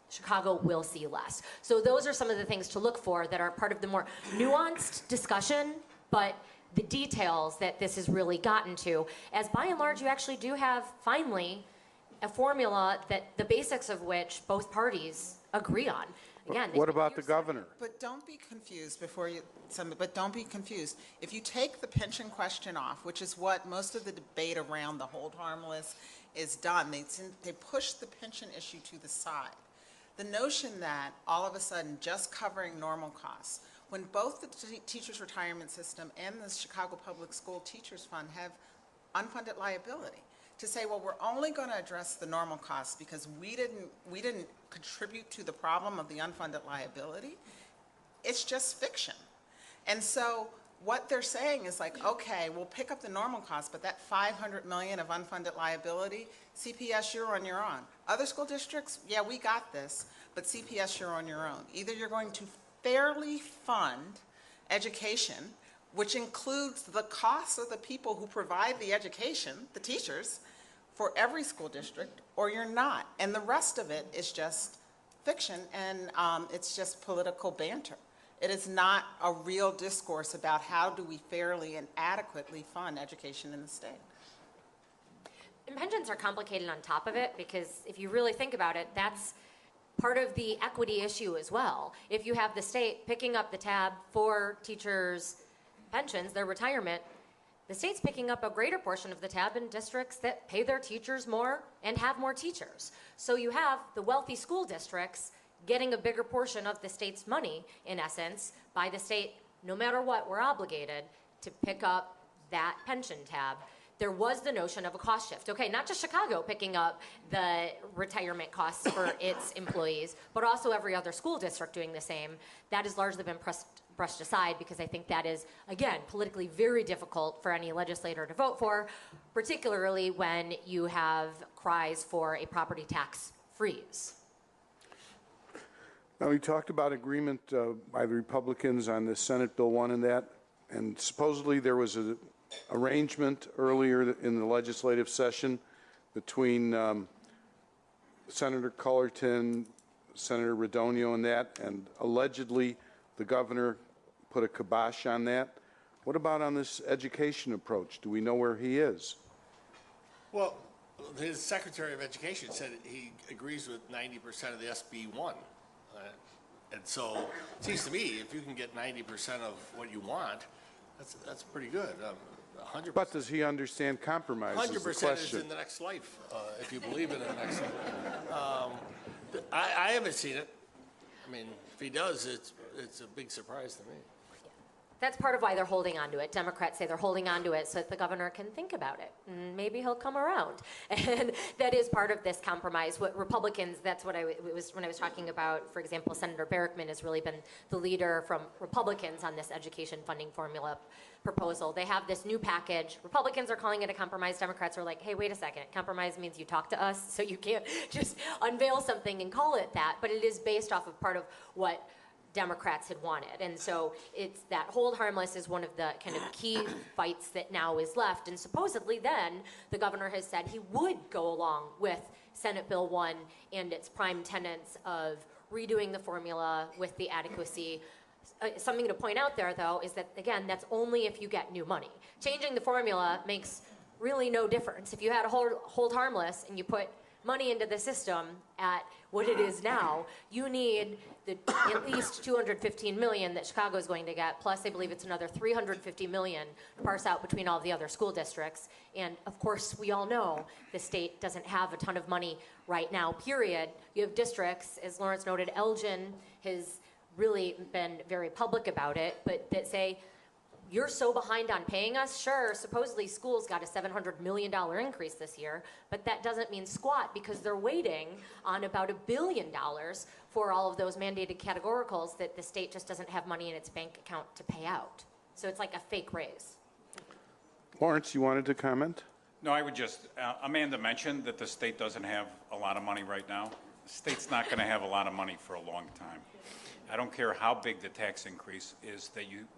Chicago will see less. So those are some of the things to look for that are part of the more nuanced discussion, but the details that this has really gotten to, as by and large you actually do have, finally, a formula that the basics of which both parties agree on. Again, what about the governor? But don't be confused but don't be confused. If you take the pension question off, which is what most of the debate around the hold harmless is done, they push the pension issue to the side. The notion that all of a sudden just covering normal costs, when both the teachers' retirement system and the Chicago Public School Teachers Fund have unfunded liability, to say, well, we're only going to address the normal costs because we didn't contribute to the problem of the unfunded liability, it's just fiction. And so what they're saying is like, okay, we'll pick up the normal costs, but that $500 million of unfunded liability, CPS, you're on your own. Other school districts, yeah, we got this, but CPS, you're on your own. Either you're going to fairly fund education, which includes the costs of the people who provide the education, the teachers, for every school district, or you're not. And the rest of it is just fiction, and it's just political banter. It is not a real discourse about how do we fairly and adequately fund education in the state. And pensions are complicated on top of it, because if you really think about it, that's part of the equity issue as well. If you have the state picking up the tab for teachers' pensions, their retirement, the state's picking up a greater portion of the tab in districts that pay their teachers more and have more teachers. So you have the wealthy school districts getting a bigger portion of the state's money, in essence, by the state, no matter what, we're obligated to pick up that pension tab. There was the notion of a cost shift. Okay, not just Chicago picking up the retirement costs for its employees, but also every other school district doing the same. That has largely been brushed aside, because I think that is, again, politically very difficult for any legislator to vote for, particularly when you have cries for a property tax freeze. Now, we talked about agreement by the Republicans on the Senate Bill 1 and that, and supposedly there was an arrangement earlier in the legislative session between Senator Cullerton, Senator Radonio and that, and allegedly the governor put a kibosh on that. What about on this education approach? Do we know where he is? Well, his Secretary of Education said he agrees with 90% of the SB 1. And so it seems to me, if you can get 90% of what you want, that's pretty good. 100%. But does he understand compromise? 100% is in the next life, if you believe in the next life. I haven't seen it. I mean, if he does, it's a big surprise to me. That's part of why they're holding on to it. Democrats say they're holding on to it so that the governor can think about it. And maybe he'll come around. And that is part of this compromise. What Republicans, that's what when I was talking about, for example, Senator Barrickman has really been the leader from Republicans on this education funding formula proposal. They have this new package. Republicans are calling it a compromise. Democrats are like, hey, wait a second. Compromise means you talk to us, so you can't just unveil something and call it that. But it is based off of part of what Democrats had wanted. And so it's that hold harmless is one of the kind of key fights that now is left. And supposedly then the governor has said he would go along with Senate Bill 1 and its prime tenets of redoing the formula with the adequacy. Something to point out there, though, is that, again, that's only if you get new money. Changing the formula makes really no difference. If you had a hold harmless and you put money into the system at what it is now, you need at least $215 million that Chicago is going to get, plus I believe it's another $350 million to parse out between all the other school districts. And of course, we all know the state doesn't have a ton of money right now, period. You have districts, as Lawrence noted, Elgin has really been very public about it, but that say, you're so behind on paying us. Sure, supposedly schools got a $700 million increase this year, but that doesn't mean squat because they're waiting on about $1 billion for all of those mandated categoricals that the state just doesn't have money in its bank account to pay out. So it's like a fake raise. Lawrence, you wanted to comment? No, I would just, Amanda mentioned that the state doesn't have a lot of money right now. The state's not going to have a lot of money for a long time. I don't care how big the tax increase is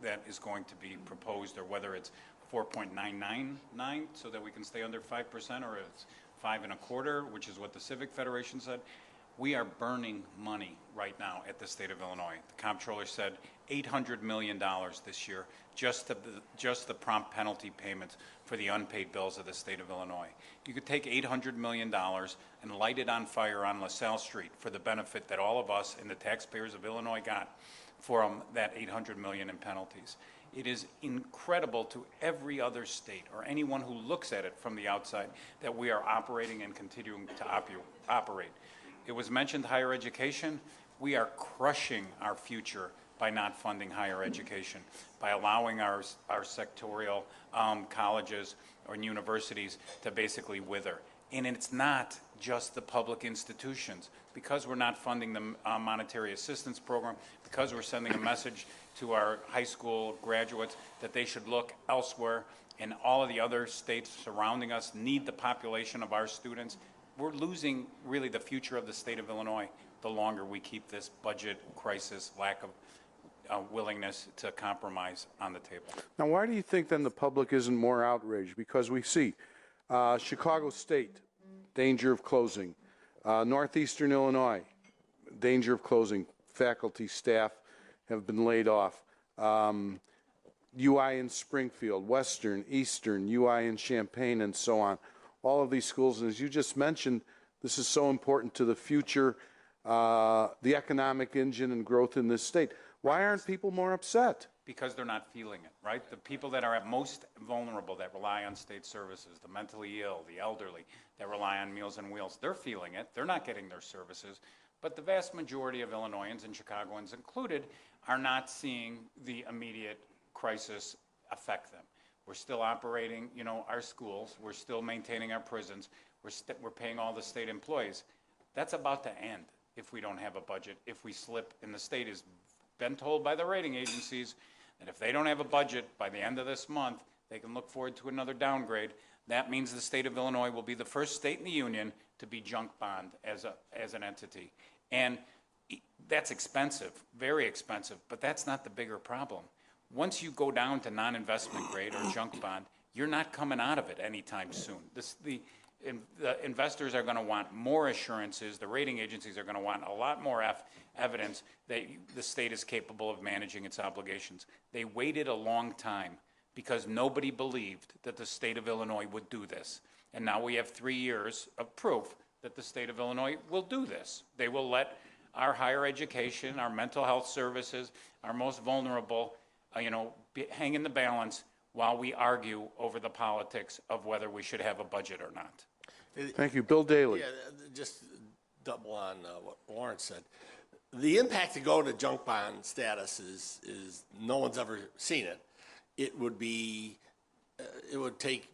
that is going to be proposed, or whether it's 4.999 so that we can stay under 5%, or it's 5.25, which is what the Civic Federation said. We are burning money right now at the state of Illinois. The comptroller said $800 million this year, just the prompt penalty payments for the unpaid bills of the state of Illinois. You could take $800 million and light it on fire on LaSalle Street for the benefit that all of us and the taxpayers of Illinois got from that $800 million in penalties. It is incredible to every other state or anyone who looks at it from the outside that we are operating and continuing to operate. It was mentioned higher education. We are crushing our future by not funding higher education, by allowing our sectorial colleges or universities to basically wither. And it's not just the public institutions. Because we're not funding the monetary assistance program, because we're sending a message to our high school graduates that they should look elsewhere, and all of the other states surrounding us need the population of our students, we're losing really the future of the state of Illinois the longer we keep this budget crisis, lack of willingness to compromise on the table. Now, why do you think then the public isn't more outraged? Because we see Chicago State, danger of closing. Northeastern Illinois, danger of closing. Faculty, staff have been laid off. UI in Springfield, Western, Eastern, UI in Champaign, and so on. All of these schools, and as you just mentioned, this is so important to the future, the economic engine and growth in this state. Why aren't people more upset? Because they're not feeling it, right? The people that are at most vulnerable, that rely on state services, the mentally ill, the elderly, that rely on Meals on Wheels, they're feeling it. They're not getting their services. But the vast majority of Illinoisans, and Chicagoans included, are not seeing the immediate crisis affect them. We're still operating, our schools. We're still maintaining our prisons. We're paying all the state employees. That's about to end if we don't have a budget, if we slip. And the state has been told by the rating agencies that if they don't have a budget by the end of this month, they can look forward to another downgrade. That means the state of Illinois will be the first state in the union to be junk bond as an entity. And that's expensive, very expensive, but that's not the bigger problem. Once you go down to non-investment grade or junk bond, you're not coming out of it anytime soon. The investors are going to want more assurances. The rating agencies are going to want a lot more evidence that the state is capable of managing its obligations. They waited a long time because nobody believed that the state of Illinois would do this. And now we have 3 years of proof that the state of Illinois will do this. They will let our higher education, our mental health services, our most vulnerable, hang in the balance while we argue over the politics of whether we should have a budget or not. Thank you. Bill Daley. Yeah, just double on what Lawrence said. The impact of going to junk bond status is no one's ever seen it. It would be, it would take,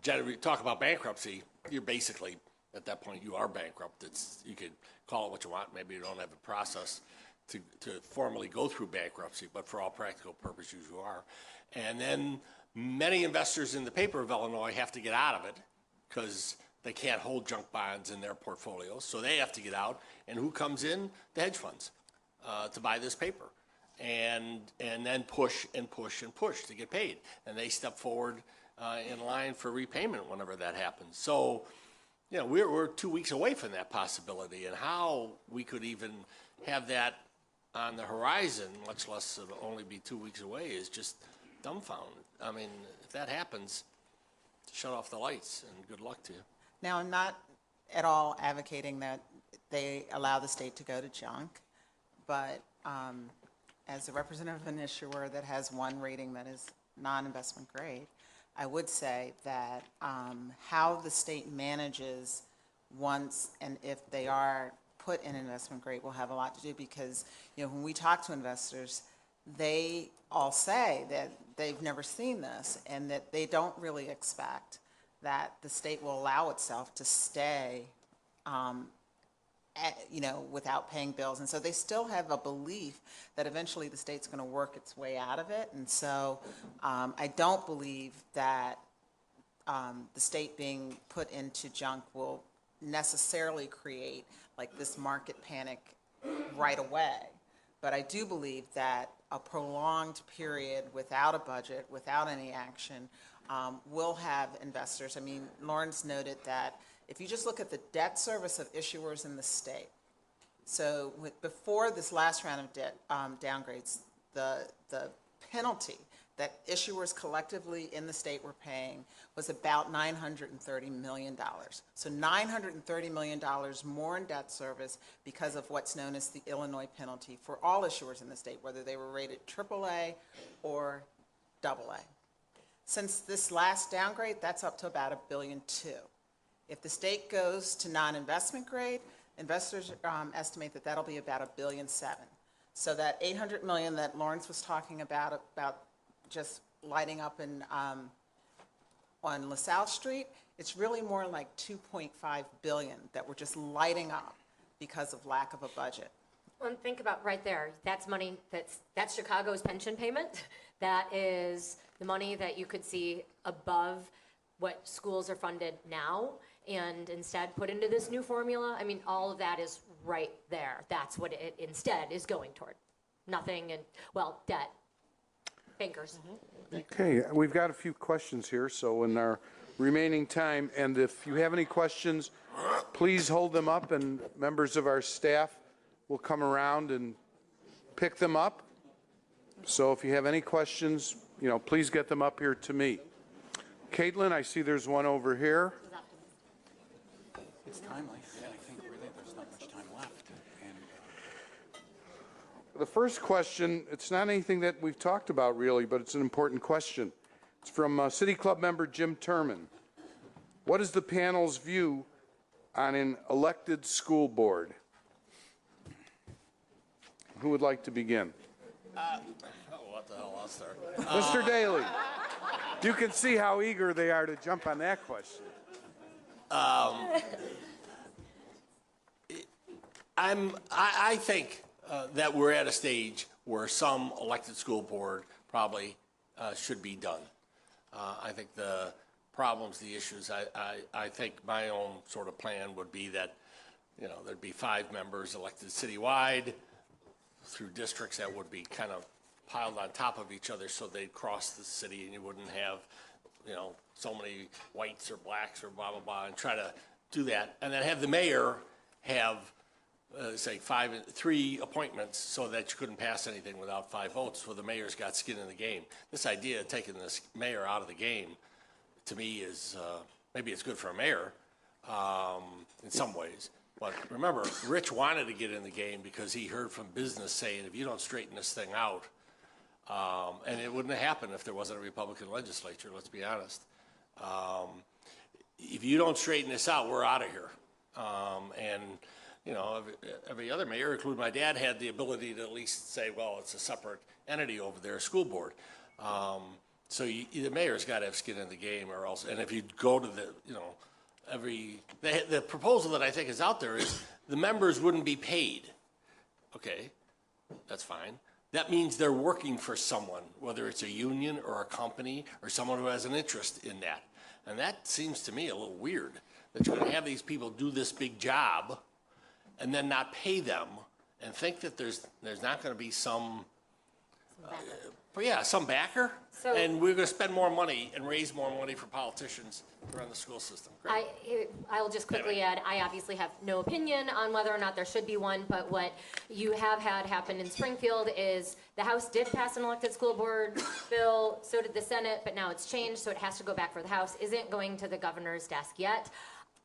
generally talk about bankruptcy, you're basically, at that point, you are bankrupt. You could call it what you want. Maybe you don't have a process to formally go through bankruptcy, but for all practical purposes, you are. And then many investors in the paper of Illinois have to get out of it because they can't hold junk bonds in their portfolios, so they have to get out. And who comes in? The hedge funds. to buy this paper, and then push and push and push to get paid, and they step forward in line for repayment whenever that happens. So, you know, we're 2 weeks away from that possibility, and how we could even have that on the horizon, much less it'll only be 2 weeks away, is just dumbfounded. I mean, if that happens, shut off the lights and good luck to you. Now, I'm not at all advocating that they allow the state to go to junk, but as a representative of an issuer that has one rating that is non-investment grade, I would say that how the state manages once and if they are put in investment grade will have a lot to do, because, you know, when we talk to investors, they all say that they've never seen this and that they don't really expect that the state will allow itself to stay you know, without paying bills. And so they still have a belief that eventually the state's going to work its way out of it. And so I don't believe that the state being put into junk will necessarily create like this market panic right away. But I do believe that a prolonged period without a budget, without any action, will have investors. I mean, Lawrence noted that if you just look at the debt service of issuers in the state, so before this last round of debt downgrades, the penalty that issuers collectively in the state were paying was about $930 million. So $930 million more in debt service because of what's known as the Illinois penalty for all issuers in the state, whether they were rated AAA or AA. Since this last downgrade, that's up to about $1.2 billion. If the state goes to non-investment grade, investors estimate that that'll be about $1.7 billion. So that $800 million that Lawrence was talking about just lighting up in on LaSalle Street, it's really more like $2.5 billion that we're just lighting up because of lack of a budget. Well, and think about right there. That's money. That's Chicago's pension payment. That is the money that you could see above what schools are funded now, and instead put into this new formula. I mean, all of that is right there. That's what it instead is going toward. Nothing, and well, debt. Bankers. Okay, we've got a few questions here, so in our remaining time, and if you have any questions, please hold them up, and members of our staff will come around and pick them up. So if you have any questions, you know, please get them up here to me. Caitlin, I see there's one over here. It's timely. Yeah, I think really there's not much time left. And, The first question, it's not anything that we've talked about really, but it's an important question. It's from City Club member Jim Turman. What is the panel's view on an elected school board? Who would like to begin? What the hell, I'll start. Mr. Daly. You can see how eager they are to jump on that question. I think that we're at a stage where some elected school board probably should be done. I think the problems, the issues, I think my own sort of plan would be that, you know, there'd be 5 members elected citywide through districts that would be kind of piled on top of each other, so they'd cross the city and you wouldn't have, you know, so many whites or blacks or blah, blah, blah, and try to do that. And then have the mayor have, say, 3 appointments so that you couldn't pass anything without 5 votes, so the mayor's got skin in the game. This idea of taking this mayor out of the game, to me, is maybe it's good for a mayor in some ways. But remember, Rich wanted to get in the game because he heard from business saying, if you don't straighten this thing out, and it wouldn't have happened if there wasn't a Republican legislature, let's be honest. If you don't straighten this out, we're out of here. And, you know, every other mayor, including my dad, had the ability to at least say, well, it's a separate entity over there, a school board. So the mayor's got to have skin in the game, or else, and if you go to the, you know, the proposal that I think is out there is the members wouldn't be paid. Okay, that's fine. That means they're working for someone, whether it's a union or a company or someone who has an interest in that. And that seems to me a little weird, that you're going to have these people do this big job and then not pay them and think that there's not going to be some backer, and we're going to spend more money and raise more money for politicians to run the school system. I'll just quickly add, I obviously have no opinion on whether or not there should be one, but what you have had happen in Springfield is the House did pass an elected school board bill, so did the Senate, but now it's changed, so it has to go back for the House. Isn't going to the governor's desk yet.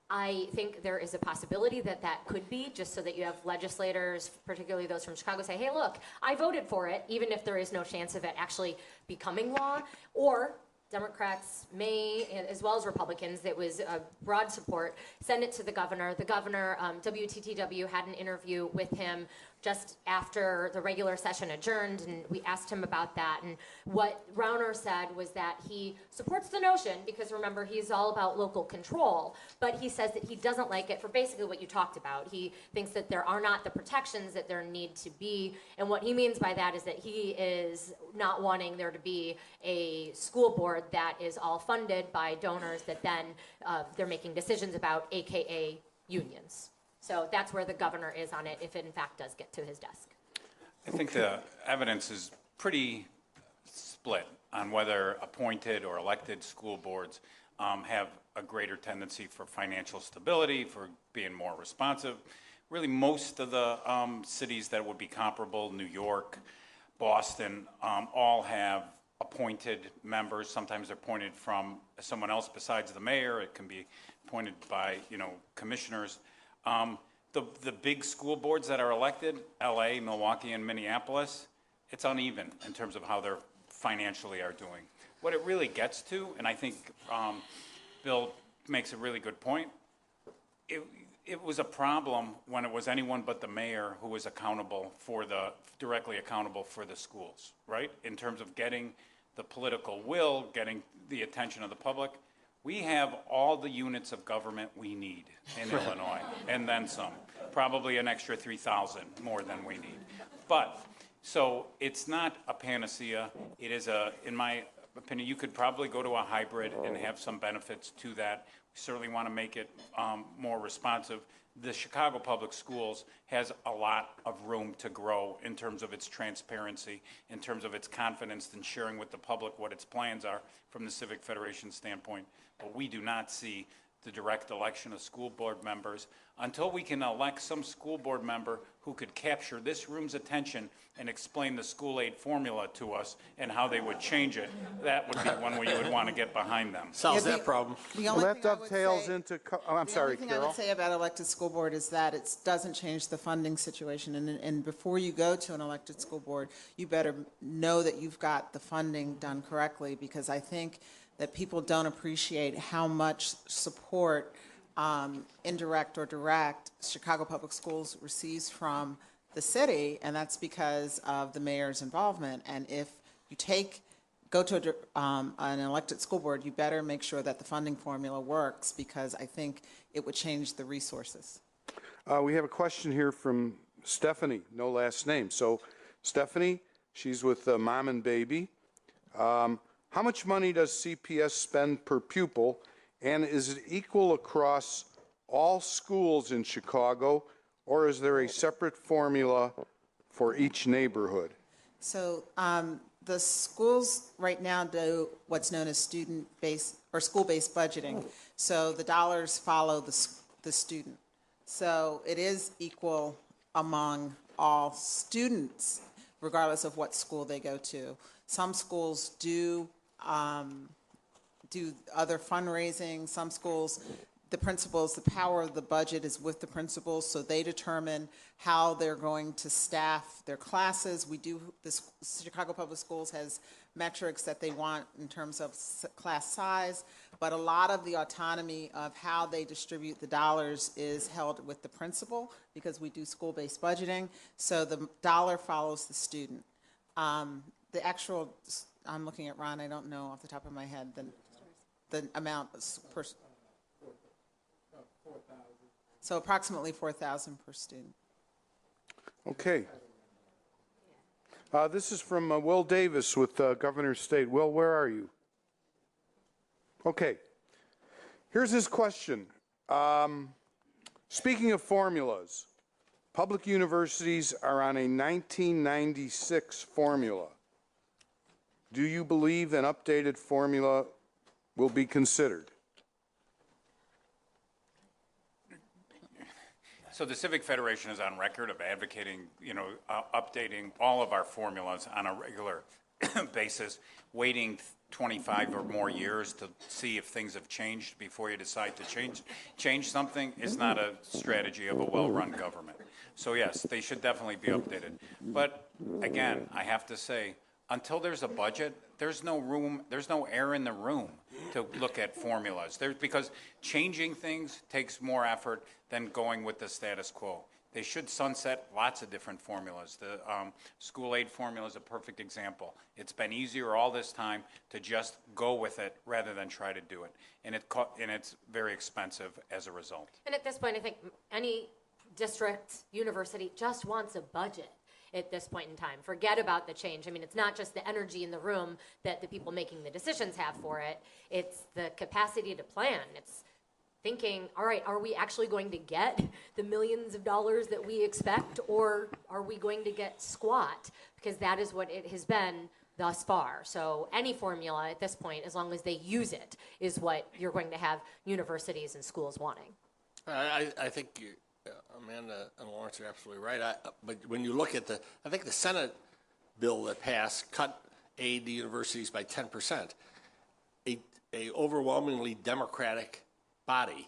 I think there is a possibility that that could be, just so that you have legislators, particularly those from Chicago, say, hey, look, I voted for it, even if there is no chance of it actually becoming law. Or Democrats may, as well as Republicans, it was broad support, send it to the governor. The governor, WTTW, had an interview with him just after the regular session adjourned, and we asked him about that. And what Rauner said was that he supports the notion, because remember, he's all about local control, but he says that he doesn't like it for basically what you talked about. He thinks that there are not the protections that there need to be, and what he means by that is that he is not wanting there to be a school board that is all funded by donors that then they're making decisions about, AKA unions. So that's where the governor is on it, if it in fact does get to his desk. I think the evidence is pretty split on whether appointed or elected school boards have a greater tendency for financial stability, for being more responsive. Really, most of the cities that would be comparable, New York, Boston, all have appointed members. Sometimes they're appointed from someone else besides the mayor. It can be appointed by, commissioners. The big school boards that are elected, LA, Milwaukee, and Minneapolis, it's uneven in terms of how they're financially are doing. What it really gets to, and I think Bill makes a really good point, it was a problem when it was anyone but the mayor who was directly accountable for the schools, right? In terms of getting the political will, getting the attention of the public. We have all the units of government we need in Illinois, and then some. Probably an extra 3,000 more than we need. But, so it's not a panacea. It is in my opinion, you could probably go to a hybrid and have some benefits to that. We certainly want to make it more responsive. The Chicago Public Schools has a lot of room to grow in terms of its transparency, in terms of its confidence in sharing with the public what its plans are from the Civic Federation standpoint. But we do not see the direct election of school board members until we can elect some school board member who could capture this room's attention and explain the school aid formula to us and how they would change it. That would be one way you would want to get behind them. Solves that problem. Well, that dovetails into, I'm sorry, The only thing Carol. I would say about elected school board is that it doesn't change the funding situation. And before you go to an elected school board, you better know that you've got the funding done correctly, because I think that people don't appreciate how much support, indirect or direct, Chicago Public Schools receives from the city, and that's because of the mayor's involvement. And if you go to an elected school board, you better make sure that the funding formula works, because I think it would change the resources. We have a question here from Stephanie, no last name. So Stephanie, she's with Mom and Baby. How much money does CPS spend per pupil, and is it equal across all schools in Chicago, or is there a separate formula for each neighborhood? So the schools right now do what's known as student-based or school-based budgeting. So the dollars follow the student. So it is equal among all students, regardless of what school they go to. Some schools do other fundraising. Some schools, the principals, the power of the budget is with the principals, so they determine how they're going to staff their classes. The Chicago Public Schools has metrics that they want in terms of class size, but a lot of the autonomy of how they distribute the dollars is held with the principal, because we do school-based budgeting, so the dollar follows the student. The actual, I'm looking at Ron, I don't know off the top of my head the amount per. So approximately 4,000 per student. Okay. This is from Will Davis with Governor's State. Will, where are you? Okay. Here's his question. Speaking of formulas, Public universities are on a 1996 formula. Do you believe an updated formula will be considered? So the Civic Federation is on record of advocating, updating all of our formulas on a regular basis, waiting 25 or more years to see if things have changed before you decide to change something is not a strategy of a well-run government. So yes, they should definitely be updated. But again, I have to say, until there's a budget, there's no room, there's no air in the room to look at formulas. Because changing things takes more effort than going with the status quo. They should sunset lots of different formulas. The school aid formula is a perfect example. It's been easier all this time to just go with it rather than try to do it. And it's very expensive as a result. And at this point, I think any district, university just wants a budget at this point in time. Forget about the change. I mean, it's not just the energy in the room that the people making the decisions have for it. It's the capacity to plan. It's thinking, all right, are we actually going to get the millions of dollars that we expect, or are we going to get squat? Because that is what it has been thus far. So any formula at this point, as long as they use it, is what you're going to have universities and schools wanting. I think Amanda and Lawrence are absolutely right. But when you look at I think the Senate bill that passed cut aid to universities by 10%, a overwhelmingly Democratic body.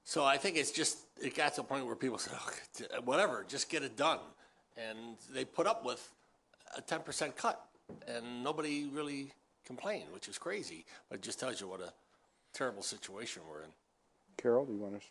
So I think it got to a point where people said, oh, whatever, just get it done. And they put up with a 10% cut, and nobody really complained, which is crazy, but it just tells you what a terrible situation we're in. Carol, do you want to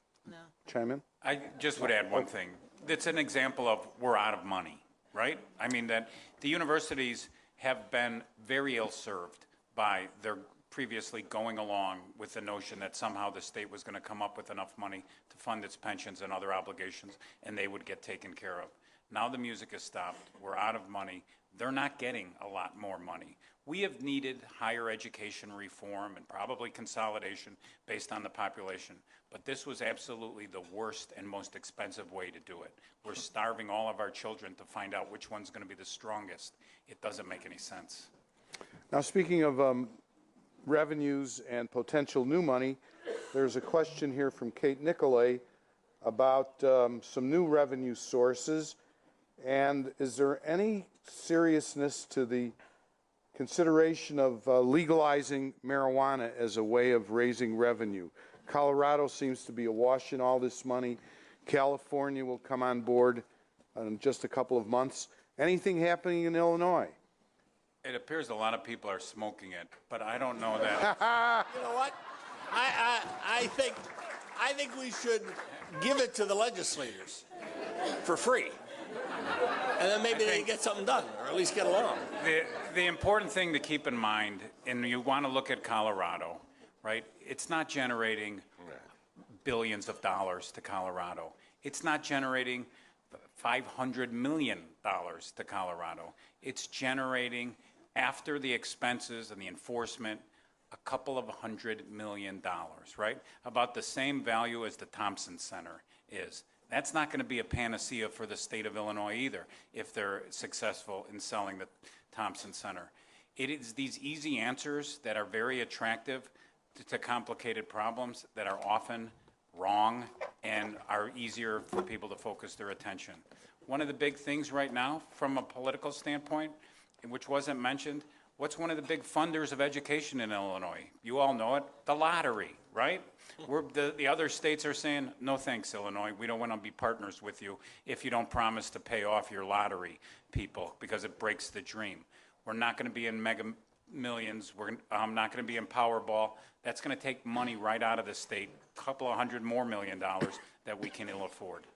chime in? I just would add one thing. It's an example of we're out of money, right? I mean, that the universities have been very ill-served by their previously going along with the notion that somehow the state was going to come up with enough money to fund its pensions and other obligations, and they would get taken care of. Now the music has stopped. We're out of money. They're not getting a lot more money. We have needed higher education reform and probably consolidation based on the population, but this was absolutely the worst and most expensive way to do it. We're starving all of our children to find out which one's going to be the strongest. It doesn't make any sense. Now, speaking of revenues and potential new money, there's a question here from Kate Nicolay about some new revenue sources. And is there any seriousness to the consideration of legalizing marijuana as a way of raising revenue? Colorado seems to be awash in all this money. California will come on board in just a couple of months. Anything happening in Illinois? It appears a lot of people are smoking it, but I don't know that. You know what? I think we should give it to the legislators for free. And then maybe they get something done, or at least get along. The important thing to keep in mind, and you want to look at Colorado, right? It's not generating billions of dollars to Colorado. It's not generating $500 million to Colorado. It's generating, after the expenses and the enforcement, a couple of $100 million, right? About the same value as the Thompson Center is. That's not going to be a panacea for the state of Illinois either if they're successful in selling the Thompson Center. It is these easy answers that are very attractive to complicated problems that are often wrong and are easier for people to focus their attention. One of the big things right now from a political standpoint, which wasn't mentioned, what's one of the big funders of education in Illinois? You all know it, the lottery, right? The other states are saying, no thanks, Illinois, we don't want to be partners with you if you don't promise to pay off your lottery people, because it breaks the dream. We're not going to be in Mega Millions, we're not going to be in Powerball. That's going to take money right out of the state, a couple of $100 more million that we can ill afford.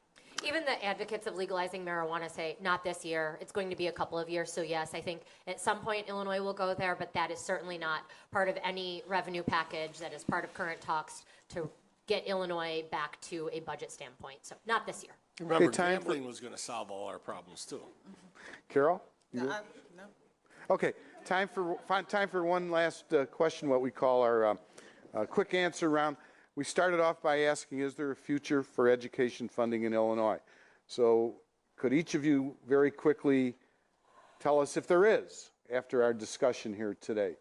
Even the advocates of legalizing marijuana say, not this year, it's going to be a couple of years. So yes, I think at some point Illinois will go there, but that is certainly not part of any revenue package that is part of current talks to get Illinois back to a budget standpoint. So not this year. Remember, gambling was going to solve all our problems too. Carol? No. Okay, time for one last question, what we call our quick answer round. We started off by asking, is there a future for education funding in Illinois? So could each of you very quickly tell us if there is after our discussion here today?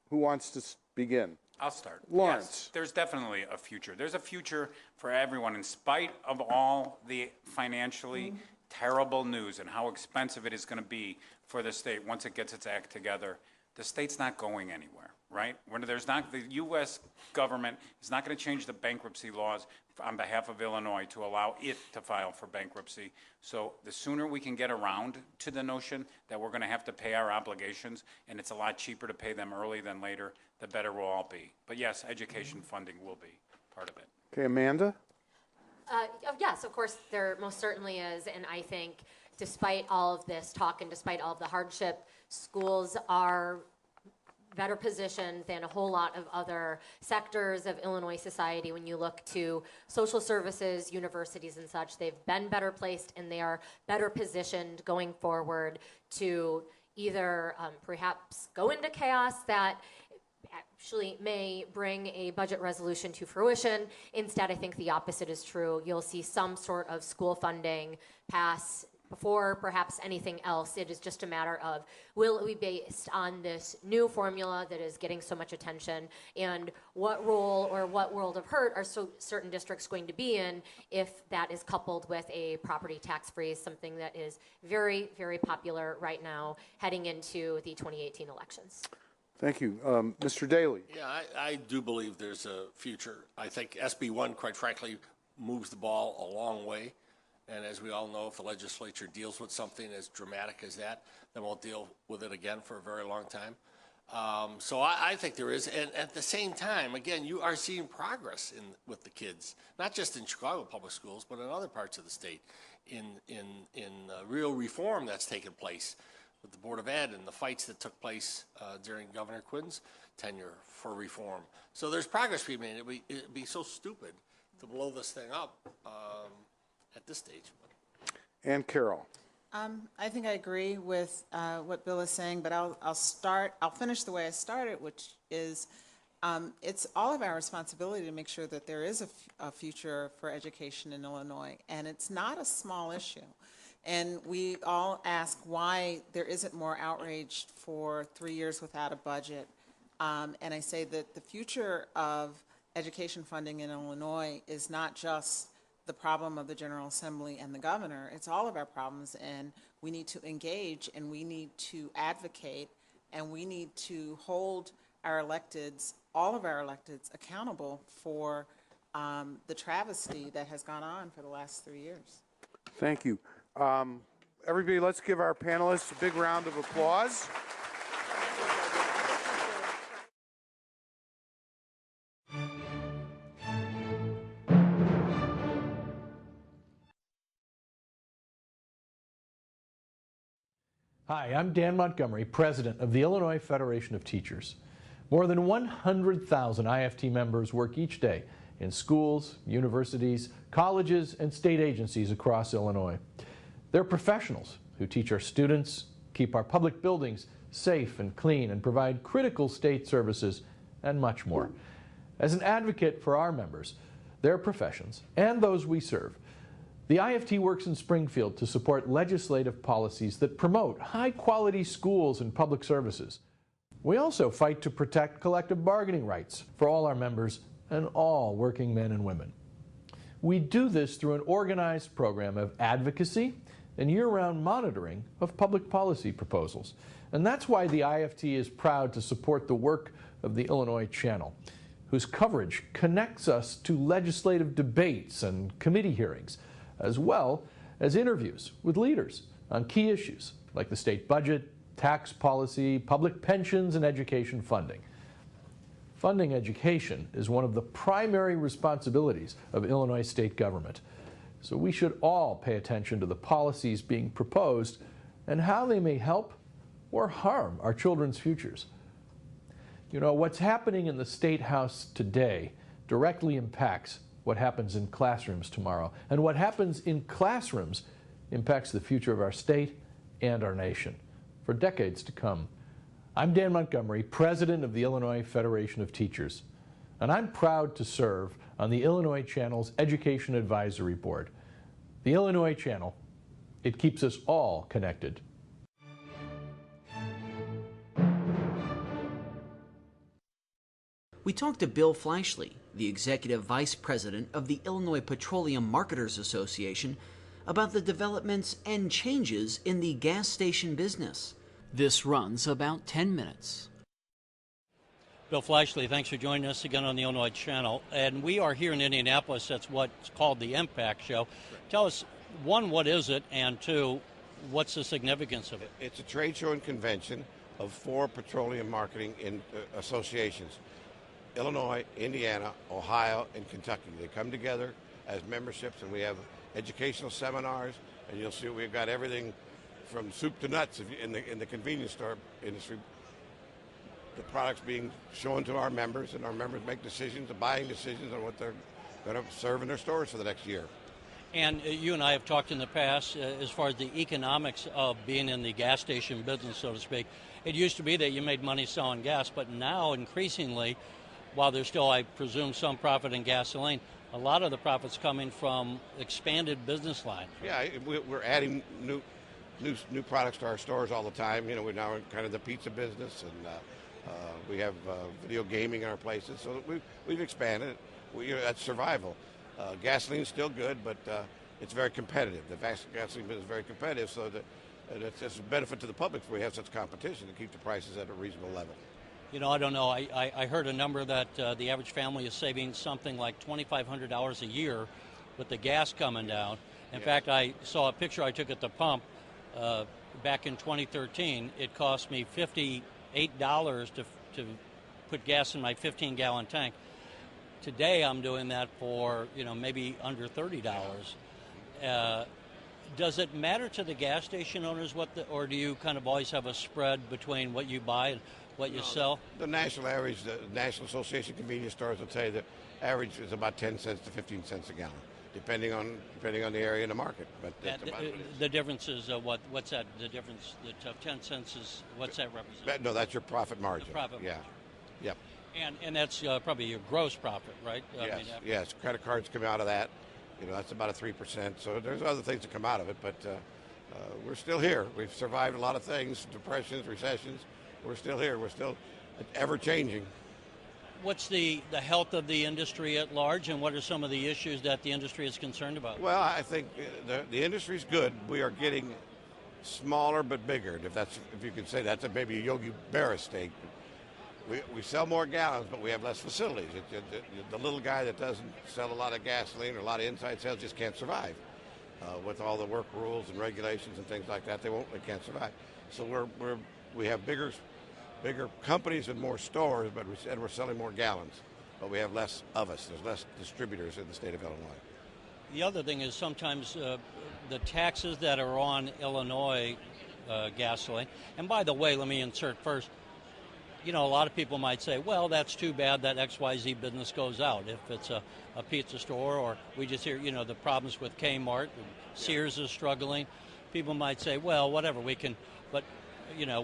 Who wants to begin? I'll start. Lawrence. Yes, there's definitely a future. There's a future for everyone in spite of all the financially terrible news and how expensive it is going to be for the state once it gets its act together. The state's not going anywhere, right? The U.S. government is not going to change the bankruptcy laws on behalf of Illinois to allow it to file for bankruptcy. So the sooner we can get around to the notion that we're going to have to pay our obligations, and it's a lot cheaper to pay them early than later, the better we'll all be. But yes, education funding will be part of it. Okay, Amanda? Yes, of course, there most certainly is. And I think despite all of this talk and despite all of the hardship, schools are better positioned than a whole lot of other sectors of Illinois society. When you look to social services, universities and such, they've been better placed and they are better positioned going forward to either perhaps go into chaos that actually may bring a budget resolution to fruition. Instead, I think the opposite is true. You'll see some sort of school funding pass before perhaps anything else. It is just a matter of, will it be based on this new formula that is getting so much attention, and what role or what world of hurt are certain districts going to be in if that is coupled with a property tax freeze, something that is very, very popular right now heading into the 2018 elections. Thank you. Mr. Daly. Yeah, I do believe there's a future. I think SB 1, quite frankly, moves the ball a long way. And as we all know, if the legislature deals with something as dramatic as that, then we'll deal with it again for a very long time. So I think there is. And at the same time, again, you are seeing progress with the kids, not just in Chicago public schools, but in other parts of the state, in real reform that's taken place with the Board of Ed and the fights that took place during Governor Quinn's tenure for reform. So there's progress being made. It'd be so stupid to blow this thing up at this stage. And Carol. I think I agree with what Bill is saying, but I'll finish the way I started, which is it's all of our responsibility to make sure that there is a future for education in Illinois, and it's not a small issue. And we all ask why there isn't more outrage for 3 years without a budget. And I say that the future of education funding in Illinois is not just the problem of the General Assembly and the governor. It's all of our problems, and we need to engage, and we need to advocate, and we need to hold our electeds, all of our electeds, accountable for the travesty that has gone on for the last 3 years. Thank you. Everybody, let's give our panelists a big round of applause. Hi, I'm Dan Montgomery, President of the Illinois Federation of Teachers. More than 100,000 IFT members work each day in schools, universities, colleges, and state agencies across Illinois. They're professionals who teach our students, keep our public buildings safe and clean, and provide critical state services and much more. As an advocate for our members, their professions, and those we serve, the IFT works in Springfield to support legislative policies that promote high-quality schools and public services. We also fight to protect collective bargaining rights for all our members and all working men and women. We do this through an organized program of advocacy and year-round monitoring of public policy proposals. And that's why the IFT is proud to support the work of the Illinois Channel, whose coverage connects us to legislative debates and committee hearings, as well as interviews with leaders on key issues like the state budget, tax policy, public pensions, and education funding. Funding education is one of the primary responsibilities of Illinois state government. So we should all pay attention to the policies being proposed and how they may help or harm our children's futures. You know, what's happening in the State House today directly impacts what happens in classrooms tomorrow. And what happens in classrooms impacts the future of our state and our nation for decades to come. I'm Dan Montgomery, President of the Illinois Federation of Teachers, and I'm proud to serve on the Illinois Channel's Education Advisory Board. The Illinois Channel It keeps us all connected. We talked to Bill Fleischle, the Executive Vice President of the Illinois Petroleum Marketers Association, about the developments and changes in the gas station business. This runs about 10 minutes. Bill Fleischle, thanks for joining us again on the Illinois Channel. And we are here in Indianapolis. That's what's called the Impact Show. Tell us, one, what is it? And two, what's the significance of it? It's a trade show and convention of 4 petroleum marketing associations. Illinois, Indiana, Ohio, and Kentucky. They come together as memberships, and we have educational seminars, and you'll see we've got everything from soup to nuts in the convenience store industry. The products being shown to our members, and our members make decisions, buying decisions on what they're going to serve in their stores for the next year. And you and I have talked in the past as far as the economics of being in the gas station business, so to speak. It used to be that you made money selling gas, but now increasingly, while there's still, I presume, some profit in gasoline, a lot of the profit's coming from expanded business lines. Yeah, we're adding new products to our stores all the time. You know, we're now in kind of the pizza business, and we have video gaming in our places, so we've expanded. That's survival. Gasoline's still good, but it's very competitive. The gasoline business is very competitive, so that it's a benefit to the public if we have such competition to keep the prices at a reasonable level. You know, I don't know. I heard a number that the average family is saving something like $2,500 a year with the gas coming down. In fact, I saw a picture I took at the pump back in 2013. It cost me $58 to put gas in my 15-gallon tank. Today, I'm doing that for, maybe under $30. Does it matter to the gas station owners or do you kind of always have a spread between what you buy and what you sell? The national average, the National Association of Convenience Stores will tell you the average is about 10 cents to 15 cents a gallon, depending on the area and the market. But the difference is what's that? The difference, the 10 cents is, what's that represent? No, that's your profit margin. The profit margin. Yep. And that's probably your gross profit, right? Yes, yes. Credit cards come out of that. That's about a 3%. So there's other things that come out of it, but we're still here. We've survived a lot of things, depressions, recessions. We're still here. We're still ever changing. What's the health of the industry at large, and what are some of the issues that the industry is concerned about? Well, I think the industry's good. We are getting smaller but bigger, if you could say that's maybe a Yogi Berra steak. We sell more gallons, but we have less facilities. The little guy that doesn't sell a lot of gasoline or a lot of inside sales just can't survive. With all the work rules and regulations and things like that, they can't survive. So we have bigger companies and more stores, but we're selling more gallons. But we have less of us. There's less distributors in the state of Illinois. The other thing is sometimes the taxes that are on Illinois gasoline, and by the way, let me insert first, a lot of people might say, well, that's too bad that XYZ business goes out. If it's a pizza store, or we just hear, the problems with Kmart, Sears is struggling, people might say, well, whatever, we can, but,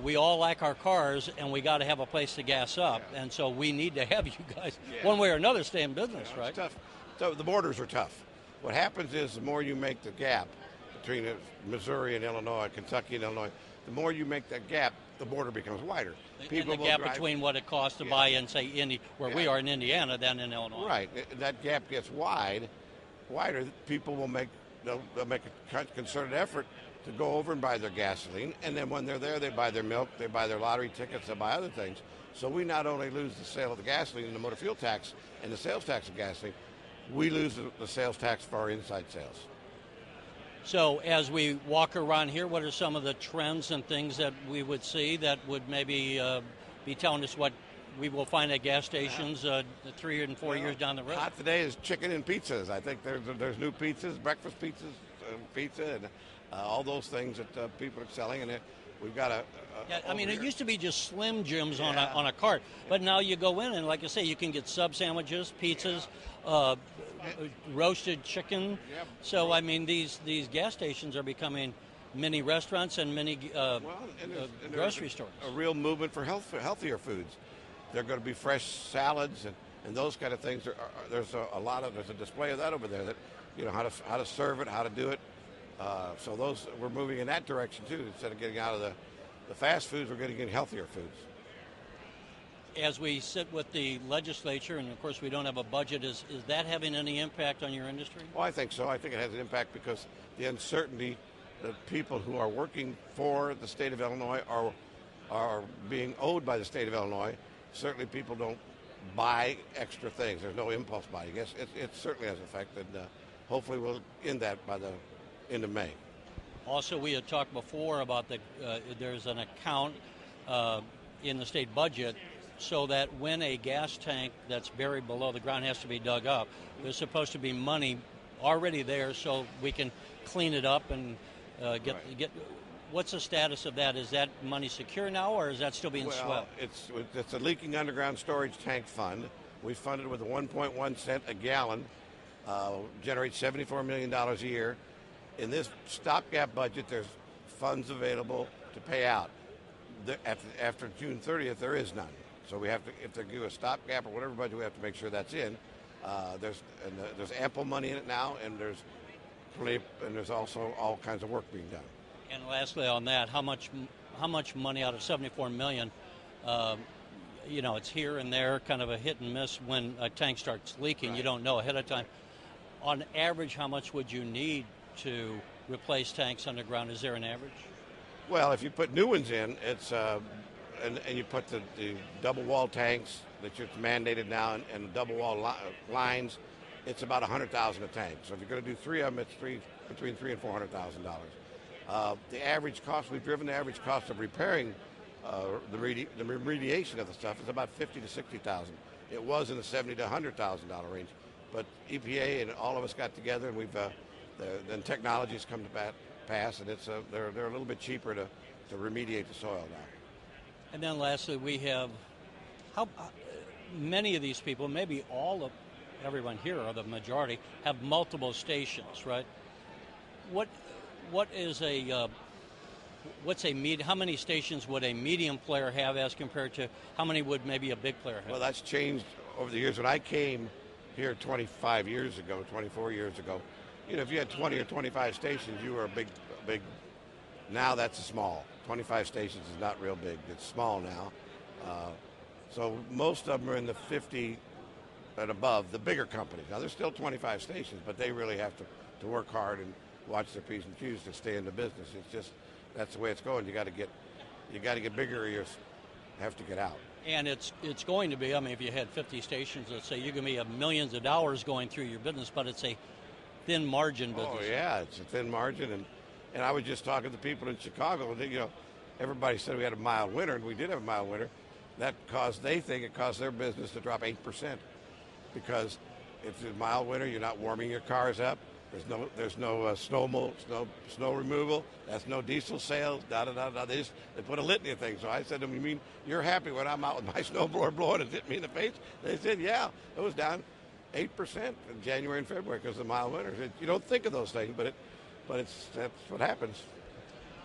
we all like our cars, and we got to have a place to gas up, and so we need to have you guys, one way or another, stay in business, right? It's tough. So the borders are tough. What happens is the more you make the gap between Missouri and Illinois, Kentucky and Illinois, the more you make that gap, the border becomes wider. And the gap between what it costs to buy in, say, we are in Indiana than in Illinois. Right. That gap gets wider. People will make a concerted effort to go over and buy their gasoline, and then when they're there, they buy their milk, they buy their lottery tickets, they buy other things. So we not only lose the sale of the gasoline and the motor fuel tax and the sales tax of gasoline, we lose the sales tax for our inside sales. So as we walk around here, what are some of the trends and things that we would see that would maybe be telling us what we will find at gas stations 3 and 4 years down the road? Hot today is chicken and pizzas. I think there's new pizzas, breakfast pizzas, pizza, and all those things that people are selling. And we've got it used to be just Slim Jims on a cart, but now you go in and, like I say, you can get sub sandwiches, pizzas, roasted chicken. So these gas stations are becoming mini restaurants and mini grocery stores. A real movement for healthier foods. They're going to be fresh salads and those kind of things. There's a display of that over there. That how to serve it, how to do it. So we're moving in that direction too. Instead of getting out of the fast foods, we're getting in healthier foods. As we sit with the legislature, and of course we don't have a budget, is that having any impact on your industry? Well, I think so. I think it has an impact because the uncertainty that people who are working for the state of Illinois are being owed by the state of Illinois. Certainly people don't buy extra things. There's no impulse buying. Yes, it certainly has an effect, and hopefully we'll end that by the end of May. Also, we had talked before about there's an account in the state budget so that when a gas tank that's buried below the ground has to be dug up, there's supposed to be money already there so we can clean it up and get. What's the status of that? Is that money secure now, or is that still being swept? It's a leaking underground storage tank fund. We fund it with a 1.1 cent a gallon, generates $74 million a year. In this stopgap budget, there's funds available to pay out. After June 30th, there is none. So we have to, if they do a stopgap or whatever budget, we have to make sure that's in. There's ample money in it now, and there's also all kinds of work being done. And lastly, on that, how much money out of $74 million? It's here and there, kind of a hit and miss. When a tank starts leaking, right. You don't know ahead of time. On average, how much would you need to replace tanks underground? Is there an average? Well, if you put new ones in, it's and you put the double wall tanks that it's mandated now and double wall lines, it's about $100,000 a tank. So if you're going to do three of them, it's between $300,000 and $400,000. The average cost, we've driven the average cost of repairing the remediation of the stuff is about $50,000 to $60,000. It was in the $70,000 to $100,000 range, but EPA and all of us got together, and then technology's come to pass, and they're a little bit cheaper to remediate the soil now. And then lastly, we have how many of these people, maybe everyone here, or the majority, have multiple stations, right? How many stations would a medium player have as compared to how many would maybe a big player have? Well, that's changed over the years. When I came here 24 years ago, if you had 20 or 25 stations, you were a big. Now that's small. 25 stations is not real big. It's small now. So most of them are in the 50 and above, the bigger companies. Now there's still 25 stations, but they really have to work hard and watch their P's and Q's to stay in the business. It's just, that's the way it's going. You got to get bigger, or you have to get out. And it's going to be, if you had 50 stations, let's say, you're going to be millions of dollars going through your business, but it's a thin margin business. Oh yeah, it's a thin margin, and I was just talking to people in Chicago, and everybody said we had a mild winter, and we did have a mild winter. They think it caused their business to drop 8%, because if it's a mild winter, you're not warming your cars up. There's no snow removal. That's no diesel sales. They put a litany of things. So I said to them, "You mean you're happy when I'm out with my snowblower blowing and hitting me in the face?" They said, "Yeah, it was down 8% in January and February because of the mild winter." You don't think of those things, but that's what happens.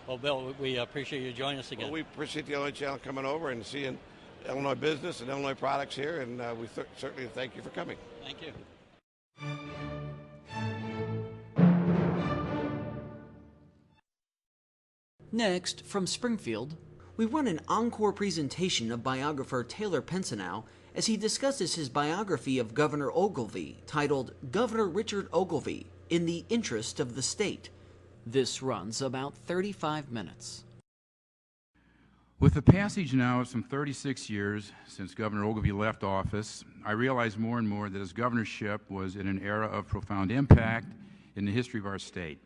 Well, Bill, we appreciate you joining us again. Well, we appreciate the Illinois Channel coming over and seeing Illinois business and Illinois products here, and we certainly thank you for coming. Thank you. Next, from Springfield, we run an encore presentation of biographer Taylor Pensonow as he discusses his biography of Governor Ogilvie, titled Governor Richard Ogilvie, in the Interest of the State. This runs about 35 minutes. With the passage now of some 36 years since Governor Ogilvie left office, I realize more and more that his governorship was in an era of profound impact in the history of our state.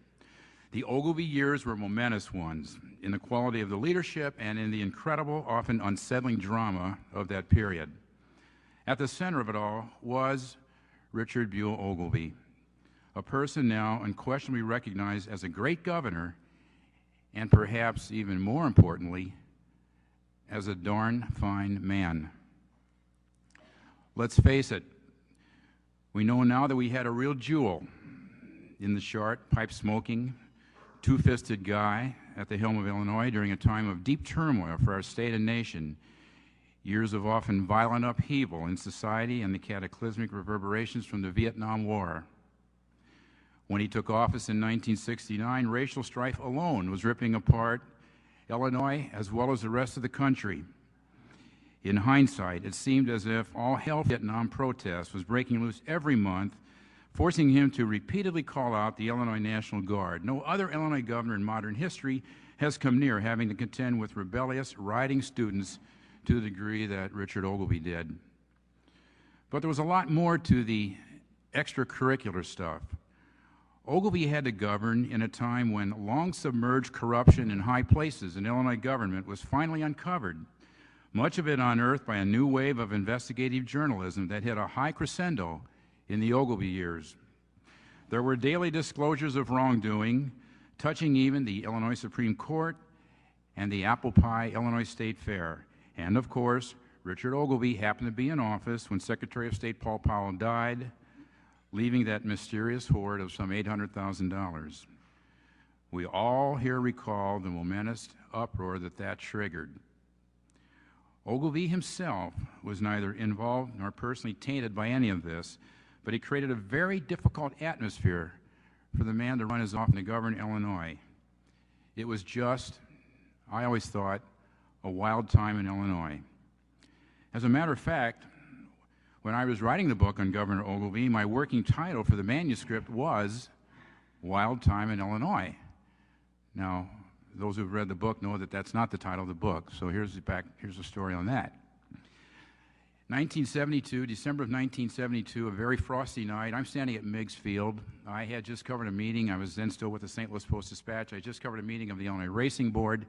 The Ogilvie years were momentous ones in the quality of the leadership and in the incredible, often unsettling drama of that period. At the center of it all was Richard Buell Ogilvie, a person now unquestionably recognized as a great governor, and perhaps even more importantly, as a darn fine man. Let's face it, we know now that we had a real jewel in the short, pipe-smoking, two-fisted guy at the helm of Illinois during a time of deep turmoil for our state and nation, years of often violent upheaval in society and the cataclysmic reverberations from the Vietnam War. When he took office in 1969, racial strife alone was ripping apart Illinois as well as the rest of the country. In hindsight, it seemed as if all hell Vietnam protest was breaking loose every month, forcing him to repeatedly call out the Illinois National Guard. No other Illinois governor in modern history has come near having to contend with rebellious, rioting students to the degree that Richard Ogilvie did. But there was a lot more to the extracurricular stuff. Ogilvie had to govern in a time when long-submerged corruption in high places in Illinois government was finally uncovered, much of it unearthed by a new wave of investigative journalism that hit a high crescendo in the Ogilvie years. There were daily disclosures of wrongdoing, touching even the Illinois Supreme Court and the Apple Pie Illinois State Fair. And of course, Richard Ogilvie happened to be in office when Secretary of State Paul Powell died, leaving that mysterious hoard of some $800,000. We all here recall the momentous uproar that triggered. Ogilvie himself was neither involved nor personally tainted by any of this, but he created a very difficult atmosphere for the man to run his office and to govern Illinois. It was just, I always thought, a wild time in Illinois. As a matter of fact, when I was writing the book on Governor Ogilvie, my working title for the manuscript was Wild Time in Illinois. Now, those who've read the book know that that's not the title of the book, so here's the story on that. 1972, December of 1972, a very frosty night. I'm standing at Meigs Field. I had just covered a meeting. I was then still with the St. Louis Post-Dispatch. I just covered a meeting of the Illinois Racing Board,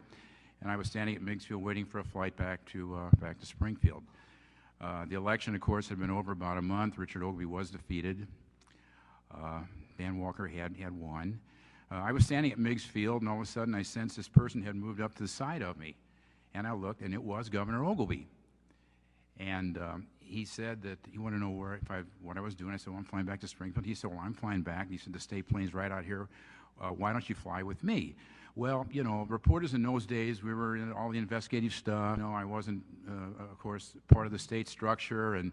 and I was standing at Meigs Field waiting for a flight back to Springfield. The election, of course, had been over about a month. Richard Ogilvie was defeated. Dan Walker had won. I was standing at Meigs Field, and all of a sudden I sensed this person had moved up to the side of me. And I looked, and it was Governor Ogilvie. And he said that he wanted to know what I was doing. I said, well, I'm flying back to Springfield. He said, well, I'm flying back. He said, the state plane's right out here. Why don't you fly with me? Well, you know, reporters in those days, we were in all the investigative stuff. You know, I wasn't, of course, part of the state structure, and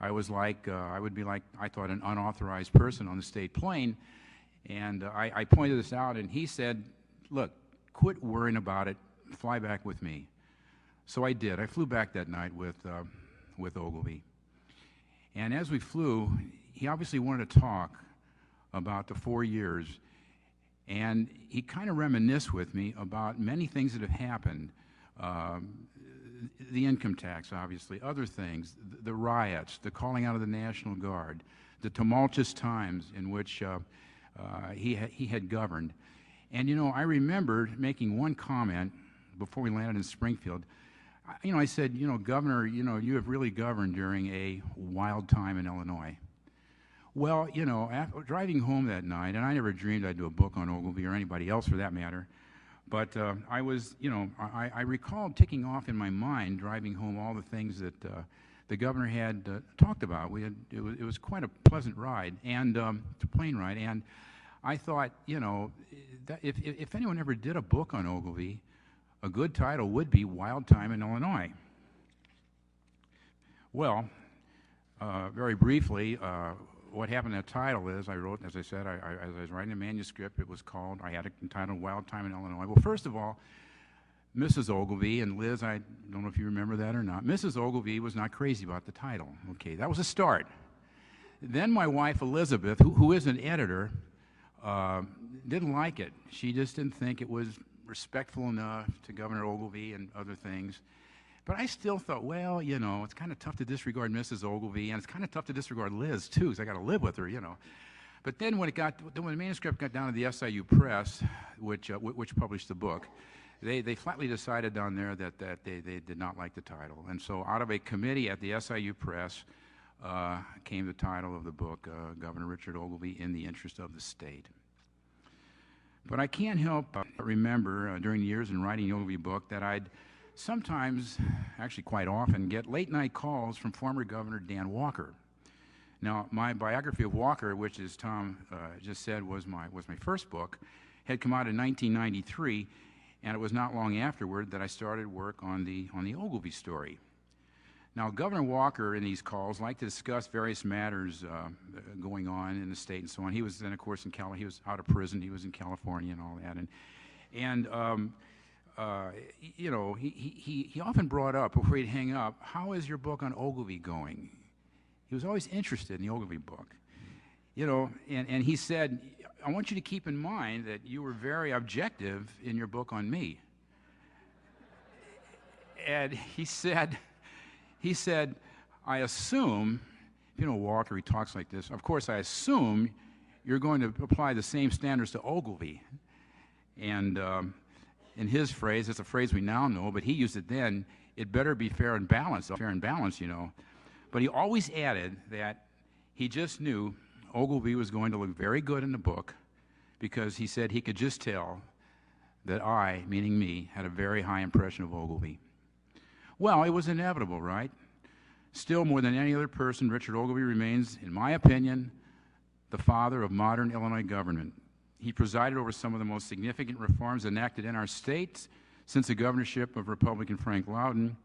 I was like, I would be like, I thought, an unauthorized person on the state plane. And I pointed this out, and he said, look, quit worrying about it. Fly back with me. So I did. I flew back that night with Ogilvie. And as we flew, he obviously wanted to talk about the 4 years. And he kind of reminisced with me about many things that have happened. The income tax, obviously, other things, the riots, the calling out of the National Guard, the tumultuous times in which he had governed. And, you know, I remembered making one comment before we landed in Springfield. You know, I said, you know, Governor, you know, you have really governed during a wild time in Illinois. Well, you know, after driving home that night, and I never dreamed I'd do a book on Ogilvie or anybody else for that matter, but I was, you know, I recalled ticking off in my mind, driving home, all the things that the governor had talked about. It was quite a pleasant ride, and plane ride, and I thought, you know, that if anyone ever did a book on Ogilvie, a good title would be Wild Time in Illinois. Well, very briefly, what happened in that title is, I wrote, as I said, as I was writing a manuscript, it was called, I had it entitled Wild Time in Illinois. Well, first of all, Mrs. Ogilvie, and Liz, I don't know if you remember that or not, Mrs. Ogilvie was not crazy about the title. Okay, that was a start. Then my wife, Elizabeth, who is an editor, didn't like it. She just didn't think it was respectful enough to Governor Ogilvie and other things. But I still thought, well, you know, it's kind of tough to disregard Mrs. Ogilvie, and it's kind of tough to disregard Liz, too, because I got to live with her, you know. But then when the manuscript got down to the SIU Press, which published the book, they flatly decided down there that they did not like the title. And so out of a committee at the SIU Press came the title of the book, Governor Richard Ogilvie in the Interest of the State. But I can't help but remember during the years in writing the Ogilvie book that I'd sometimes, actually quite often, get late-night calls from former Governor Dan Walker. Now, my biography of Walker, which, as Tom just said, was my first book, had come out in 1993, and it was not long afterward that I started work on the Ogilvie story. Now, Governor Walker in these calls liked to discuss various matters going on in the state and so on. He was then, of course, he was out of prison. He was in California and all that. You know, he often brought up, before he'd hang up, how is your book on Ogilvie going? He was always interested in the Ogilvie book. You know, and he said, I want you to keep in mind that you were very objective in your book on me. And he said, I assume, you know, Walker, he talks like this, of course, I assume you're going to apply the same standards to Ogilvie. And in his phrase, it's a phrase we now know, but he used it then, it better be fair and balanced, you know. But he always added that he just knew Ogilvie was going to look very good in the book because he said he could just tell that I, meaning me, had a very high impression of Ogilvie. Well, it was inevitable, right? Still, more than any other person, Richard Ogilvie remains, in my opinion, the father of modern Illinois government. He presided over some of the most significant reforms enacted in our state since the governorship of Republican Frank Loudon,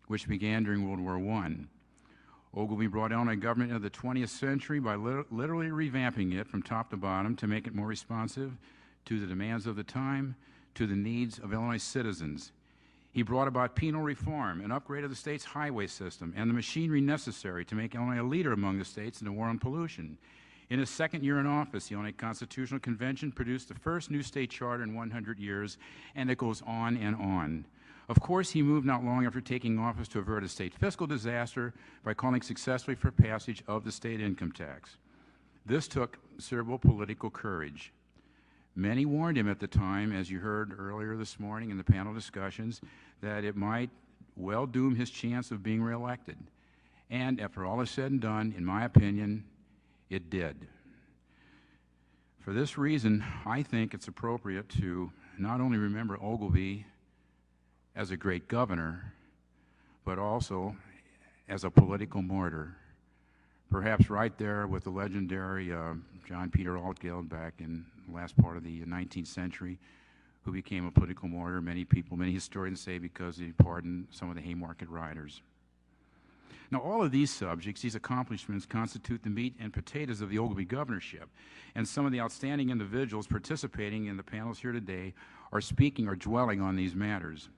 which began during World War I. Ogilvie brought Illinois government into the 20th century by literally revamping it from top to bottom to make it more responsive to the demands of the time, to the needs of Illinois citizens. He brought about penal reform, an upgrade of the state's highway system, and the machinery necessary to make Illinois a leader among the states in the war on pollution. In his second year in office, the Illinois Constitutional Convention produced the first new state charter in 100 years, and it goes on and on. Of course, he moved not long after taking office to avert a state fiscal disaster by calling successfully for passage of the state income tax. This took considerable political courage. Many warned him at the time, as you heard earlier this morning in the panel discussions, that it might well doom his chance of being reelected. And after all is said and done, in my opinion, it did. For this reason, I think it's appropriate to not only remember Ogilvie as a great governor, but also as a political martyr, perhaps right there with the legendary John Peter Altgeld back in the last part of the 19th century, who became a political martyr, many historians say because he pardoned some of the Haymarket rioters. Now, all of these subjects, these accomplishments, constitute the meat and potatoes of the Ogilvie governorship, and some of the outstanding individuals participating in the panels here today are speaking or dwelling on these matters.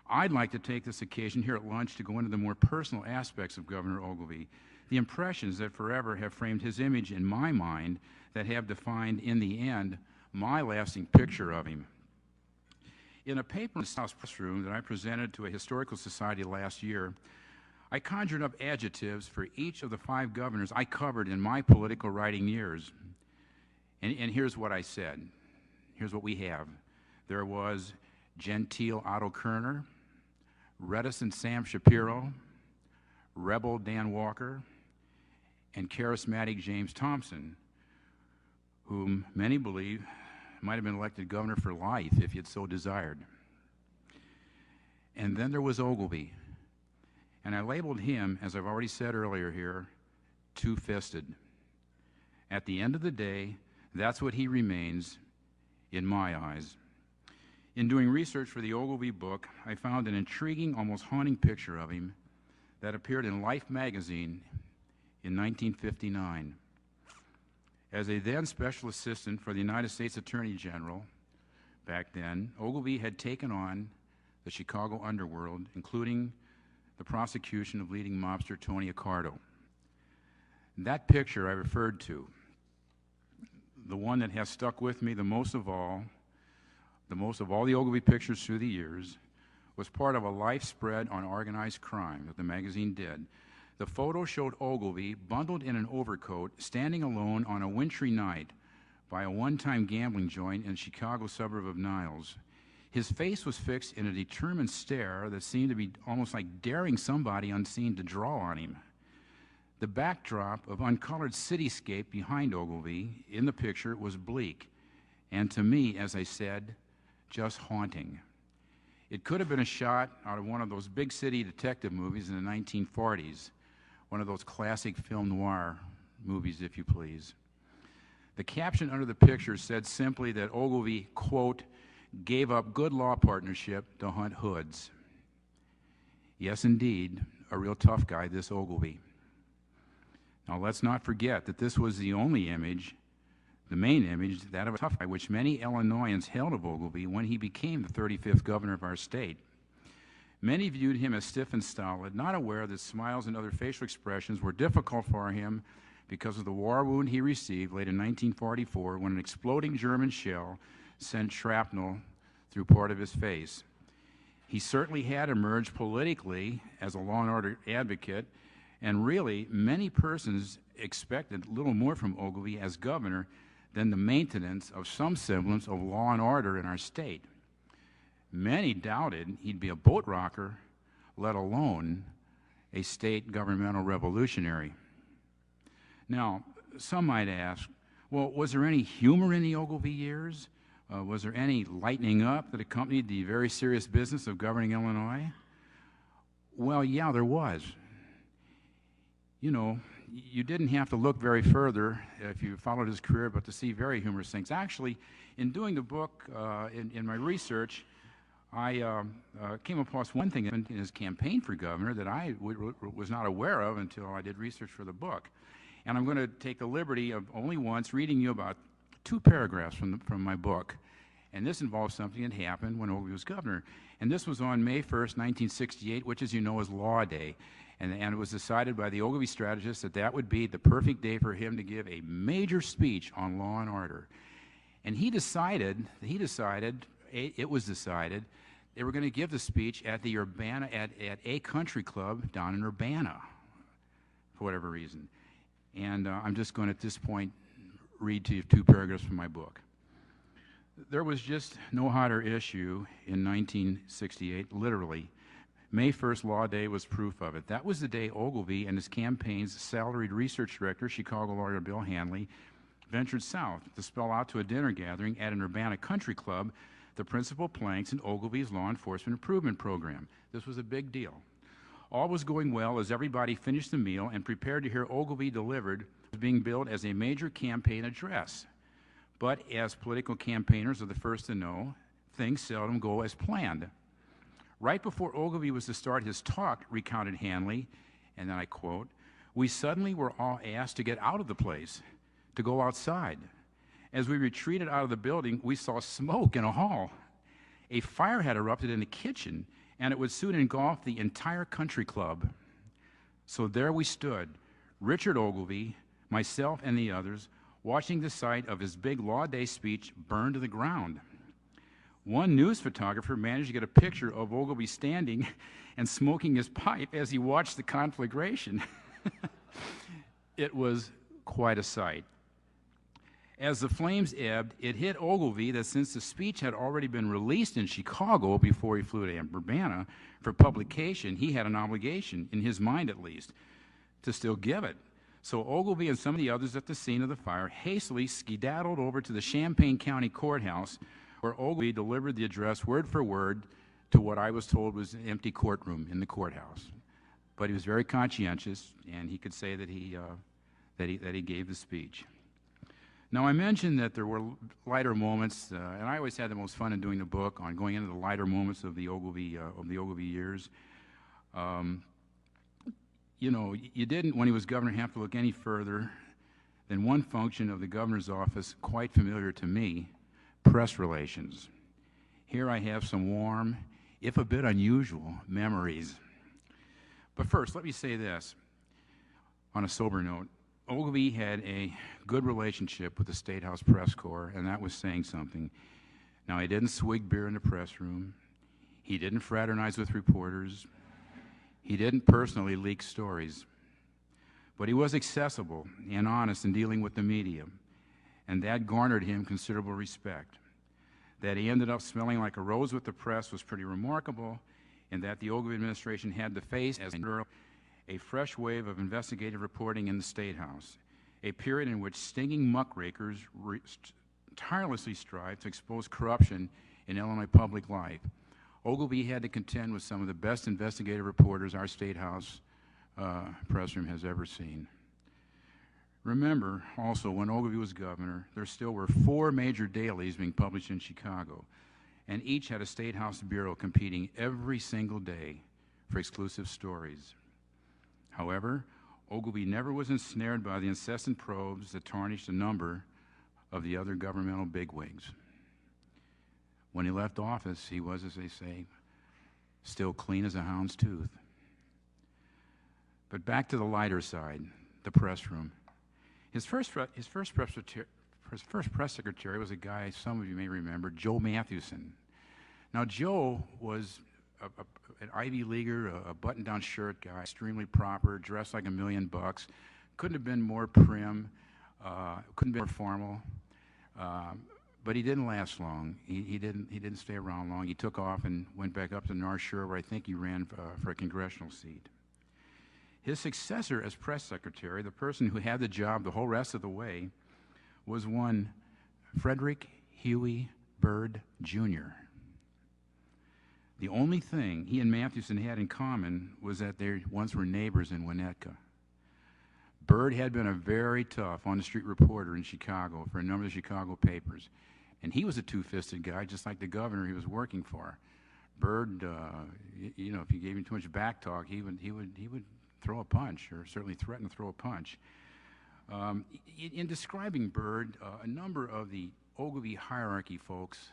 I'd like to take this occasion here at lunch to go into the more personal aspects of Governor Ogilvie, the impressions that forever have framed his image in my mind that have defined, in the end, my lasting picture of him. In a paper in the House press room that I presented to a historical society last year, I conjured up adjectives for each of the 5 governors I covered in my political writing years. And here's what I said. Here's what we have. There was genteel Otto Kerner, reticent Sam Shapiro, rebel Dan Walker, and charismatic James Thompson, whom many believe might have been elected governor for life if he had so desired. And then there was Ogilvie, and I labeled him, as I've already said earlier here, two-fisted. At the end of the day, that's what he remains in my eyes. In doing research for the Ogilvie book, I found an intriguing, almost haunting picture of him that appeared in Life magazine in 1959. As a then special assistant for the United States Attorney General, back then, Ogilvie had taken on the Chicago underworld, including the prosecution of leading mobster Tony Accardo. That picture I referred to, the one that has stuck with me the most of all the Ogilvie pictures through the years, was part of a life spread on organized crime that the magazine did. The photo showed Ogilvie bundled in an overcoat, standing alone on a wintry night by a one-time gambling joint in the Chicago suburb of Niles. His face was fixed in a determined stare that seemed to be almost like daring somebody unseen to draw on him. The backdrop of uncolored cityscape behind Ogilvie in the picture was bleak, and to me, as I said, just haunting. It could have been a shot out of one of those big city detective movies in the 1940s, one of those classic film noir movies, if you please. The caption under the picture said simply that Ogilvie, quote, gave up good law partnership to hunt hoods. Yes, indeed, a real tough guy, this Ogilvie. Now, let's not forget that this was the only image, the main image, that of a tough guy, which many Illinoisans held of Ogilvie when he became the 35th governor of our state. Many viewed him as stiff and stolid, not aware that smiles and other facial expressions were difficult for him because of the war wound he received late in 1944 when an exploding German shell sent shrapnel through part of his face. He certainly had emerged politically as a law and order advocate, and really many persons expected little more from Ogilvie as governor than the maintenance of some semblance of law and order in our state. Many doubted he'd be a boat rocker, let alone a state governmental revolutionary. Now, some might ask, well, was there any humor in the Ogilvie years? Was there any lightening up that accompanied the very serious business of governing Illinois? Well, yeah, there was. You know, you didn't have to look very further if you followed his career, but to see very humorous things. Actually, in doing the book, in my research, I came across one thing in his campaign for governor that I was not aware of until I did research for the book. And I'm going to take the liberty of only once reading you about 2 paragraphs from my book. And this involves something that happened when Ogilvie was governor. And this was on May 1st, 1968, which, as you know, is Law Day. And it was decided by the Ogilvie strategists that that would be the perfect day for him to give a major speech on law and order. And it was decided, they were going to give the speech at the Urbana, at a country club down in Urbana, for whatever reason. And I'm just going to, at this point, read to you 2 paragraphs from my book. There was just no hotter issue in 1968, literally. May 1st, Law Day, was proof of it. That was the day Ogilvie and his campaign's salaried research director, Chicago lawyer Bill Hanley, ventured south to spell out to a dinner gathering at an Urbana country club the principal planks in Ogilvie's law enforcement improvement program. This was a big deal. All was going well as everybody finished the meal and prepared to hear Ogilvie delivered was being billed as a major campaign address. But as political campaigners are the first to know, things seldom go as planned. Right before Ogilvie was to start his talk, recounted Hanley, and then I quote, "We suddenly were all asked to get out of the place, to go outside. As we retreated out of the building, we saw smoke in a hall. A fire had erupted in the kitchen, and it would soon engulf the entire country club. So there we stood, Richard Ogilvie, myself, and the others, watching the site of his big Law Day speech burn to the ground. One news photographer managed to get a picture of Ogilvie standing and smoking his pipe as he watched the conflagration. It was quite a sight. As the flames ebbed, it hit Ogilvie that since the speech had already been released in Chicago before he flew to Urbana for publication, he had an obligation, in his mind at least, to still give it. So Ogilvie and some of the others at the scene of the fire hastily skedaddled over to the Champaign County Courthouse, where Ogilvie delivered the address word for word to what I was told was an empty courtroom in the courthouse. But he was very conscientious, and he could say that he gave the speech. Now, I mentioned that there were lighter moments, and I always had the most fun in doing the book on going into the lighter moments of the Ogilvie years. You know, you didn't, when he was governor, have to look any further than one function of the governor's office, quite familiar to me, press relations. Here I have some warm, if a bit unusual, memories. But first, let me say this, on a sober note. Ogilvie had a good relationship with the State House Press Corps, and that was saying something. Now, he didn't swig beer in the press room. He didn't fraternize with reporters. He didn't personally leak stories. But he was accessible and honest in dealing with the media, and that garnered him considerable respect. That he ended up smelling like a rose with the press was pretty remarkable, and that the Ogilvie administration had to face as a fresh wave of investigative reporting in the State House, a period in which stinging muckrakers tirelessly strived to expose corruption in Illinois public life. Ogilvie had to contend with some of the best investigative reporters our State House press room has ever seen. Remember, also, when Ogilvie was governor, there still were 4 major dailies being published in Chicago, and each had a State House bureau competing every single day for exclusive stories. However, Ogilvie never was ensnared by the incessant probes that tarnished a number of the other governmental bigwigs. When he left office, he was, as they say, still clean as a hound's tooth. But back to the lighter side, the press room. His first press secretary was a guy some of you may remember, Joe Mathewson. Now, Joe was an Ivy Leaguer, a button-down shirt guy, extremely proper, dressed like $1 million. Couldn't have been more prim, couldn't be more formal. But he didn't last long. He didn't stay around long. He took off and went back up to North Shore, where I think he ran for a congressional seat. His successor as press secretary, the person who had the job the whole rest of the way, was one Frederick Huey Byrd, Jr. The only thing he and Mathewson had in common was that they once were neighbors in Winnetka. Byrd had been a very tough on-the-street reporter in Chicago for a number of the Chicago papers, and he was a two-fisted guy, just like the governor he was working for. Byrd, you know, if you gave him too much back talk, he would throw a punch, or certainly threaten to throw a punch. In describing Byrd, a number of the Ogilvie hierarchy folks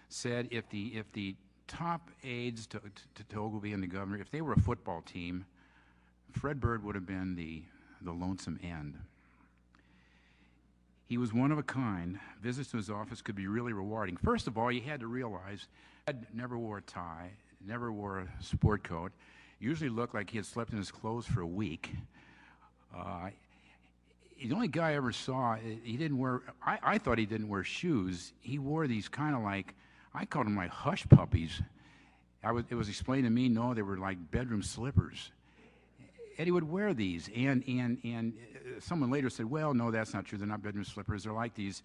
said if the top aides to Ogilvie and the governor, if they were a football team, Fred Byrd would have been the lonesome end. He was one of a kind. Visits to his office could be really rewarding. First of all, you had to realize he never wore a tie, never wore a sport coat, usually looked like he had slept in his clothes for a week. The only guy I ever saw, he didn't wear, I thought he didn't wear shoes. He wore these kind of like, I called them like hush puppies. It was explained to me, no, they were like bedroom slippers. And he would wear these, and someone later said, well, no, that's not true. They're not bedroom slippers. They're like these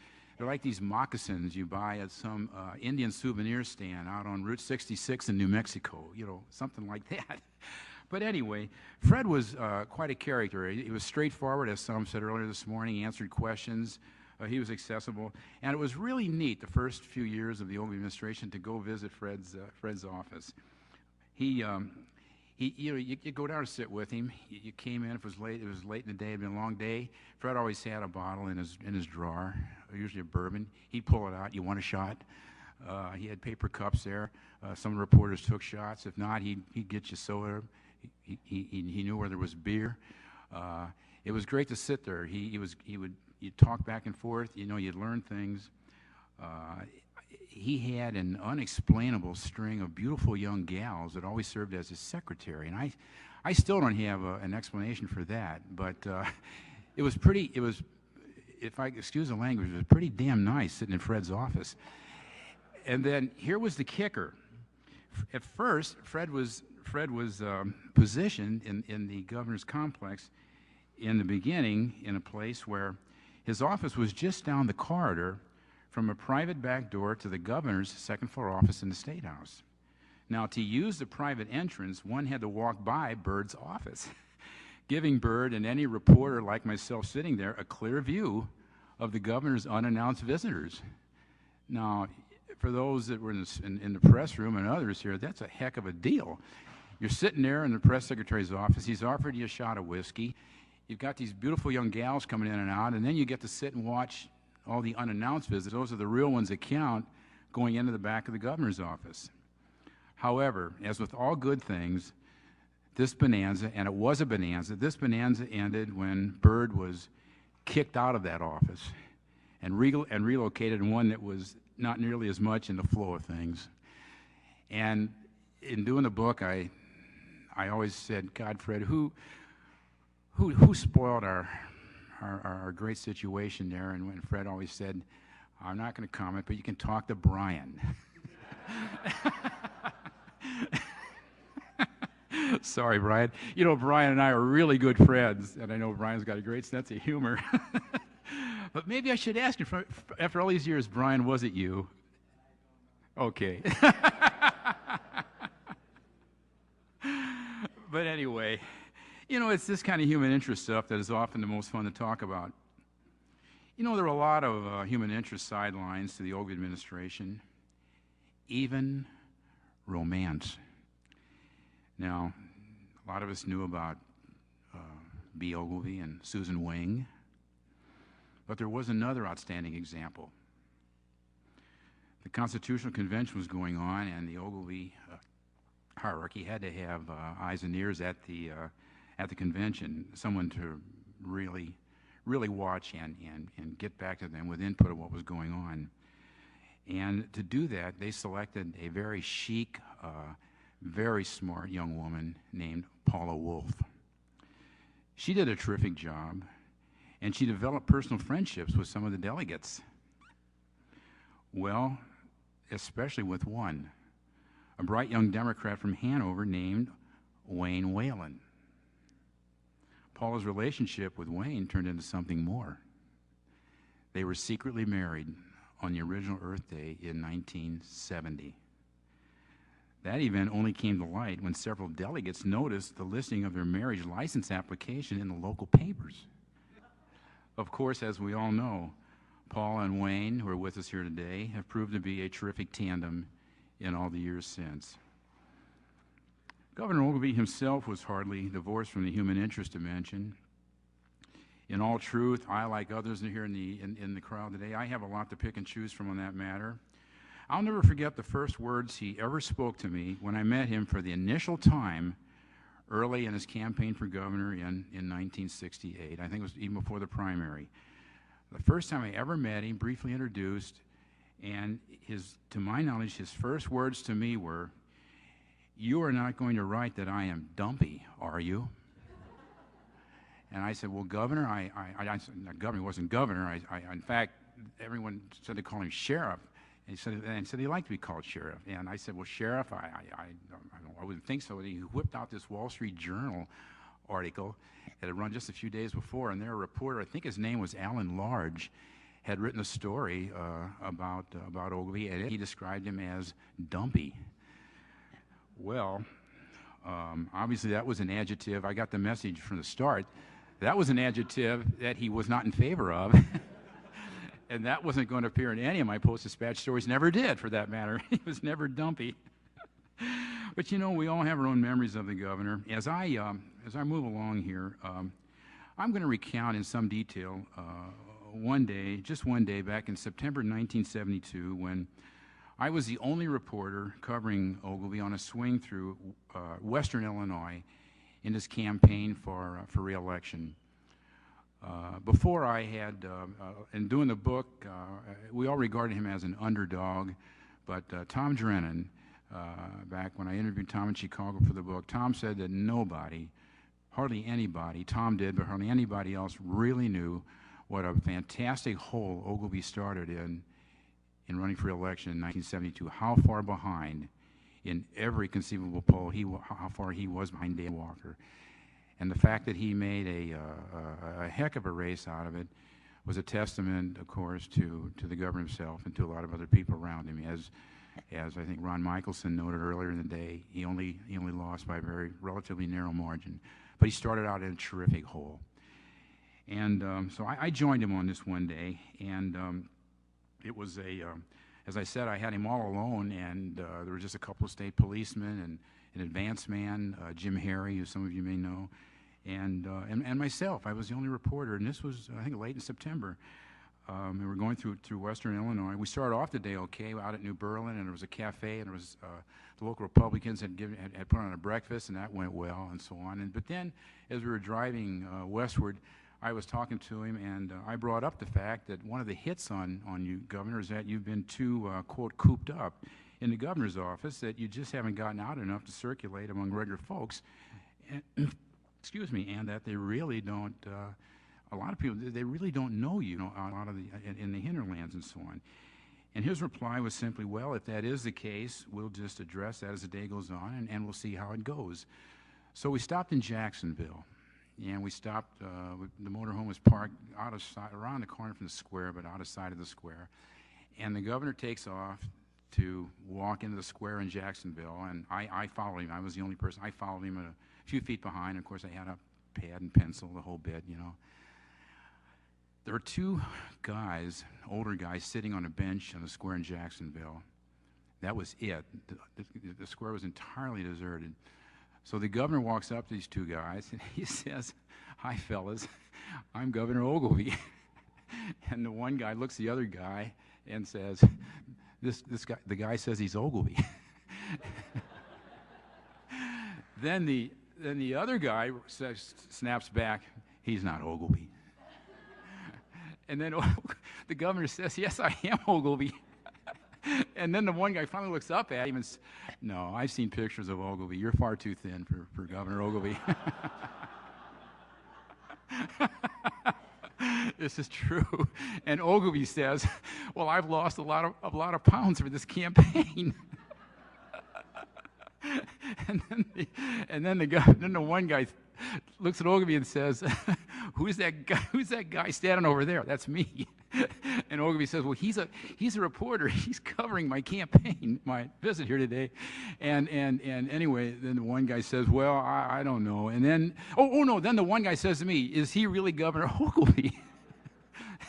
moccasins you buy at some Indian souvenir stand out on Route 66 in New Mexico, you know, something like that. But anyway, Fred was quite a character. He was straightforward, as some said earlier this morning. He answered questions. He was accessible, and it was really neat the first few years of the Ogilvie administration to go visit Fred's office. You know, you go down to sit with him. You came in. If it was late in the day. It had been a long day. Fred always had a bottle in his drawer, usually a bourbon. He'd pull it out. You want a shot? He had paper cups there. Some of the reporters took shots. If not, he'd get you soda. He knew where there was beer. It was great to sit there. You'd talk back and forth. You know, you'd learn things. He had an unexplainable string of beautiful young gals that always served as his secretary, and I still don't have an explanation for that. But it was, if I excuse the language, it was pretty damn nice sitting in Fred's office. And then here was the kicker. At first, Fred was positioned in the governor's complex in the beginning in a place where his office was just down the corridor from a private back door to the governor's second-floor office in the State House. Now, to use the private entrance, one had to walk by Byrd's office, giving Byrd and any reporter like myself sitting there a clear view of the governor's unannounced visitors. Now, for those that were in the press room and others here, that's a heck of a deal. You're sitting there in the press secretary's office. He's offered you a shot of whiskey. You've got these beautiful young gals coming in and out, and then you get to sit and watch all the unannounced visits. Those are the real ones that count, going into the back of the governor's office. However, as with all good things, this bonanza, and it was a bonanza, this bonanza ended when Byrd was kicked out of that office and relocated in one that was not nearly as much in the flow of things. And in doing the book, I always said, God, Fred, who spoiled our great situation there? And when Fred always said, I'm not going to comment, but you can talk to Brian. Sorry, Brian. You know, Brian and I are really good friends, and I know Brian's got a great sense of humor. But maybe I should ask you, after all these years, Brian, was it you? Okay. But anyway, you know, it's this kind of human interest stuff that is often the most fun to talk about. You know, there are a lot of human interest sidelines to the Ogilvie administration, even romance. Now, a lot of us knew about B. Ogilvie and Susan Wing. But there was another outstanding example. The Constitutional Convention was going on, and the Ogilvie hierarchy had to have eyes and ears at the convention, someone to really watch and get back to them with input of what was going on. And to do that, they selected a very chic, very smart young woman named Paula Wolf. She did a terrific job, and she developed personal friendships with some of the delegates. Well, especially with one, a bright young Democrat from Hanover named Wayne Whalen. Paula's relationship with Wayne turned into something more. They were secretly married on the original Earth Day in 1970. That event only came to light when several delegates noticed the listing of their marriage license application in the local papers. Of course, as we all know, Paula and Wayne, who are with us here today, have proved to be a terrific tandem in all the years since. Governor Ogilvie himself was hardly divorced from the human interest dimension. In all truth, I, like others here in the crowd today, I have a lot to pick and choose from on that matter. I'll never forget the first words he ever spoke to me when I met him for the initial time early in his campaign for governor in 1968. I think it was even before the primary. The first time I ever met him, briefly introduced, and to my knowledge, his first words to me were, "You are not going to write that I am dumpy, are you?" And I said, "Well, Governor, Governor, he wasn't governor. In fact, everyone said to call him sheriff. And he said he liked to be called sheriff. And I said, "Well, sheriff, I wouldn't think so." And he whipped out this Wall Street Journal article that had run just a few days before, and their reporter, I think his name was Alan Large, had written a story about Ogilvie, and he described him as dumpy. Well, obviously that was an adjective. I got the message from the start. That was an adjective that he was not in favor of. And that wasn't going to appear in any of my Post-Dispatch stories, never did for that matter. He was never dumpy. But you know, we all have our own memories of the governor. As I move along here, I'm going to recount in some detail just one day back in September 1972 when I was the only reporter covering Ogilvie on a swing through western Illinois in his campaign for re-election. Before I had, in doing the book, we all regarded him as an underdog, but Tom Drennan, back when I interviewed Tom in Chicago for the book, Tom said that nobody, hardly anybody, Tom did, but hardly anybody else really knew what a fantastic hole Ogilvie started in running for election in 1972, how far behind in every conceivable poll, how far he was behind Dan Walker. And the fact that he made a heck of a race out of it was a testament, of course, to the governor himself and to a lot of other people around him. As I think Ron Michelson noted earlier in the day, he only lost by a very relatively narrow margin. But he started out in a terrific hole. And so I joined him on this one day, and it was as I said, I had him all alone, and there were just a couple of state policemen and an advance man, Jim Harry, who some of you may know, and myself. I was the only reporter, and this was, I think, late in September. And we were going through western Illinois. We started off the day okay out at New Berlin, and there was a cafe, and there was the local Republicans had put on a breakfast, and that went well, and so on. But then, as we were driving westward, I was talking to him, and I brought up the fact that one of the hits on you, Governor, is that you've been too, quote, cooped up in the governor's office, that you just haven't gotten out enough to circulate among regular folks, and, excuse me, and that they really don't, a lot of people, they really don't know you, a lot of in the hinterlands and so on. And his reply was simply, well, if that is the case, we'll just address that as the day goes on, and we'll see how it goes. So we stopped in Jacksonville. And we stopped, the motorhome was parked around the corner from the square, but out of sight of the square. And the governor takes off to walk into the square in Jacksonville, and I followed him. I was the only person. I followed him a few feet behind. Of course, I had a pad and pencil, the whole bit, you know. There were two guys, older guys, sitting on a bench on the square in Jacksonville. That was it. The square was entirely deserted. So the governor walks up to these two guys and he says, "Hi, fellas, I'm Governor Ogilvie." And the one guy looks at the other guy and says, "This guy," the guy says he's Ogilvie. Then the other guy snaps back, "He's not Ogilvie." And then the governor says, "Yes, I am Ogilvie." And then the one guy finally looks up at him and says, "No, I've seen pictures of Ogilvie. You're far too thin for Governor Ogilvie." This is true. And Ogilvie says, "Well, I've lost a lot of pounds for this campaign." And then the one guy looks at Ogilvie and says, "Who's that guy? Who's that guy standing over there?" "That's me." And Ogilvie says, "Well, he's a reporter. He's covering my campaign, my visit here today." And anyway, then the one guy says, "Well, I don't know." And then no, then the one guy says to me, "Is he really Governor Ogilvie?"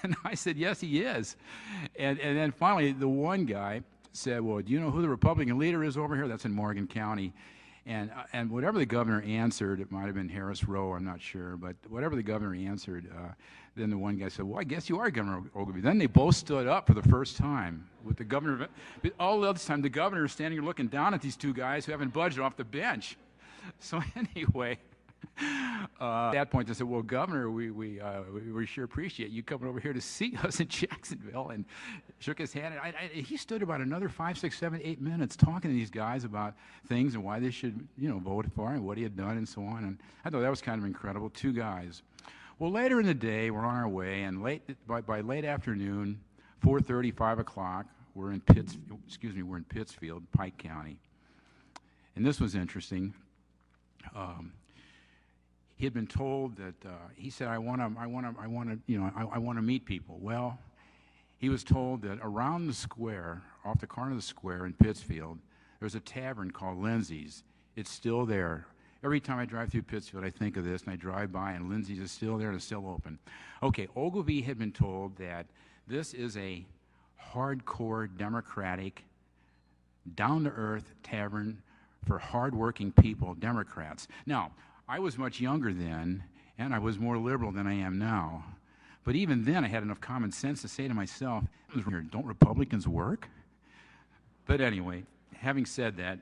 And I said, "Yes, he is." And then finally, the one guy said, "Well, do you know who the Republican leader is over here?" That's in Morgan County. And whatever the governor answered, it might have been Harris Row, I'm not sure, but whatever the governor answered, then the one guy said, "Well, I guess you are Governor Ogilvie." Then they both stood up for the first time with the governor. But all the other time, the governor is standing here looking down at these two guys who haven't budged off the bench. So anyway, at that point, they said, "Well, Governor, we sure appreciate you coming over here to see us in Jacksonville," and shook his hand. And he stood about another 5, 6, 7, 8 minutes talking to these guys about things and why they should, vote for him and what he had done and so on. And I thought that was kind of incredible. Two guys. Well, later in the day, we're on our way, and by late afternoon, 4:30, 5 o'clock, we're in Pittsfield, Pike County. And this was interesting. He had been told that he said, I want to meet people. Well, he was told that around the square, off the corner of the square in Pittsfield, there's a tavern called Lindsay's. It's still there. Every time I drive through Pittsfield, I think of this, and I drive by, and Lindsay's is still there and it's still open. Okay, Ogilvie had been told that this is a hardcore, democratic, down-to-earth tavern for hardworking people, Democrats. Now, I was much younger then, and I was more liberal than I am now. But even then, I had enough common sense to say to myself, "Don't Republicans work?" But anyway, having said that,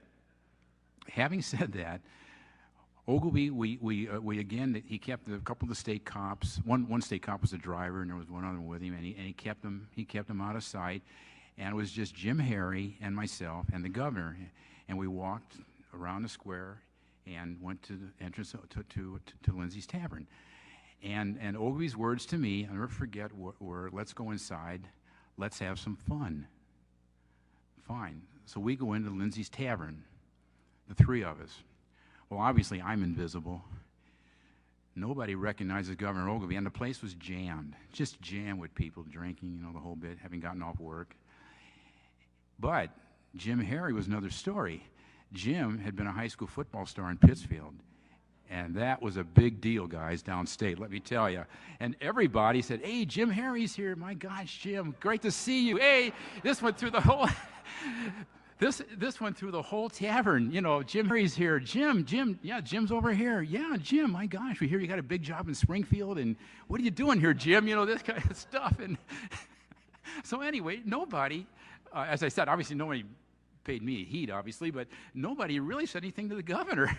Ogilvie, we again, he kept a couple of the state cops. One state cop was a driver, and there was one other with him, and he kept them out of sight. And it was just Jim Harry and myself and the governor, and we walked around the square and went to the entrance to Lindsay's Tavern. And Ogilvie's words to me, I'll never forget, were, "Let's go inside, let's have some fun." Fine. So we go into Lindsay's Tavern, the three of us. Well, obviously, I'm invisible. Nobody recognizes Governor Ogilvie, and the place was jammed, just jammed with people drinking, the whole bit, having gotten off work. But Jim Harry was another story. Jim had been a high school football star in Pittsfield, and that was a big deal, guys, downstate, let me tell you. And everybody said, "Hey, Jim Harry's here. My gosh, Jim, great to see you. Hey, this went through the whole... This went through the whole tavern. Jim Harry's here. Jim, yeah, Jim's over here. Yeah, Jim, my gosh, we hear you got a big job in Springfield, and what are you doing here, Jim?" This kind of stuff. And so anyway, nobody, as I said, obviously nobody paid me heed, obviously, but nobody really said anything to the governor.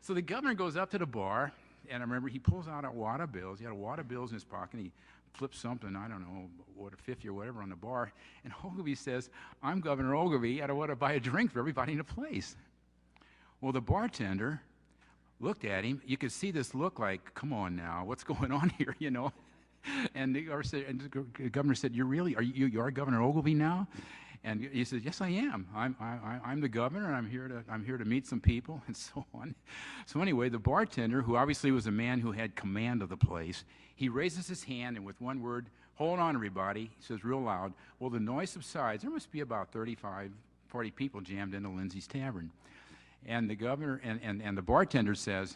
So the governor goes up to the bar, and I remember he pulls out a wad of bills. He had a wad of bills in his pocket, and he flips something, I don't know, what, a 50 or whatever on the bar, and Ogilvie says, "I'm Governor Ogilvie, I want to buy a drink for everybody in the place." Well, the bartender looked at him. You could see this look like, "Come on now, what's going on here?" And the governor said, "You are Governor Ogilvie now?" And he said, "Yes, I am. I'm the governor, and I'm here to meet some people," and so on. So anyway, the bartender, who obviously was a man who had command of the place, he raises his hand, and with one word, "Hold on, everybody," he says real loud. Well, the noise subsides. There must be about 35, 40 people jammed into Lindsay's Tavern. And the governor and the bartender says,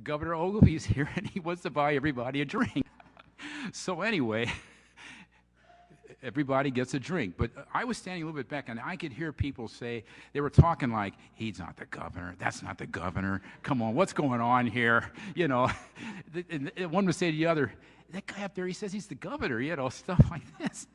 "Governor Ogilvie's here, and he wants to buy everybody a drink." So anyway, everybody gets a drink. But I was standing a little bit back, and I could hear people say, they were talking like, he's not the governor, that's not the governor, come on, what's going on here? You know, and one would say to the other, that guy up there, he says he's the governor, you know, stuff like this.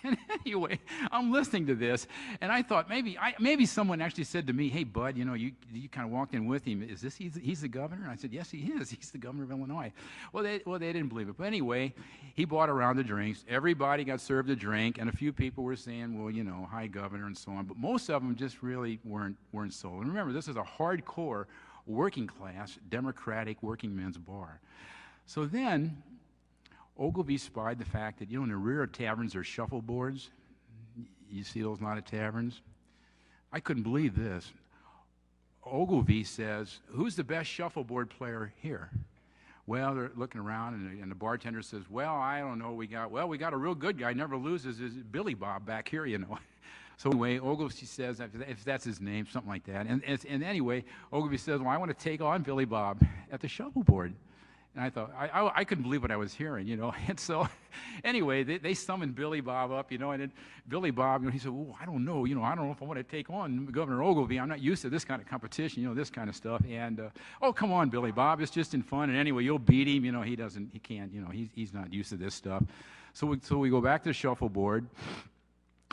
And anyway, I'm listening to this, and I thought maybe someone actually said to me, hey, bud, you know, you kind of walked in with him. Is this he's the governor? And I said, yes, he is. He's the governor of Illinois. Well, they didn't believe it. But anyway, he brought around the drinks. Everybody got served a drink, and a few people were saying, well, you know, hi, governor, and so on. But most of them just really weren't sold. And remember, this is a hardcore working class, democratic working men's bar. So then Ogilvie spied the fact that, you know, in the rear of taverns are shuffleboards. You see those in a lot of taverns? I couldn't believe this. Ogilvie says, who's the best shuffleboard player here? Well, they're looking around, and the bartender says, well, I don't know. We got a real good guy, never loses, is Billy Bob back here, you know. So anyway, Ogilvie says, if that's his name, something like that. And anyway, Ogilvie says, well, I want to take on Billy Bob at the shuffleboard. And I thought, I couldn't believe what I was hearing, you know. And so, anyway, they summoned Billy Bob up, you know, and then Billy Bob, you know, he said, well, I don't know if I want to take on Governor Ogilvie. I'm not used to this kind of competition, you know, this kind of stuff. And, oh, come on, Billy Bob, it's just in fun. And anyway, you'll beat him, you know, he can't, you know, he's not used to this stuff. So we go back to the shuffleboard.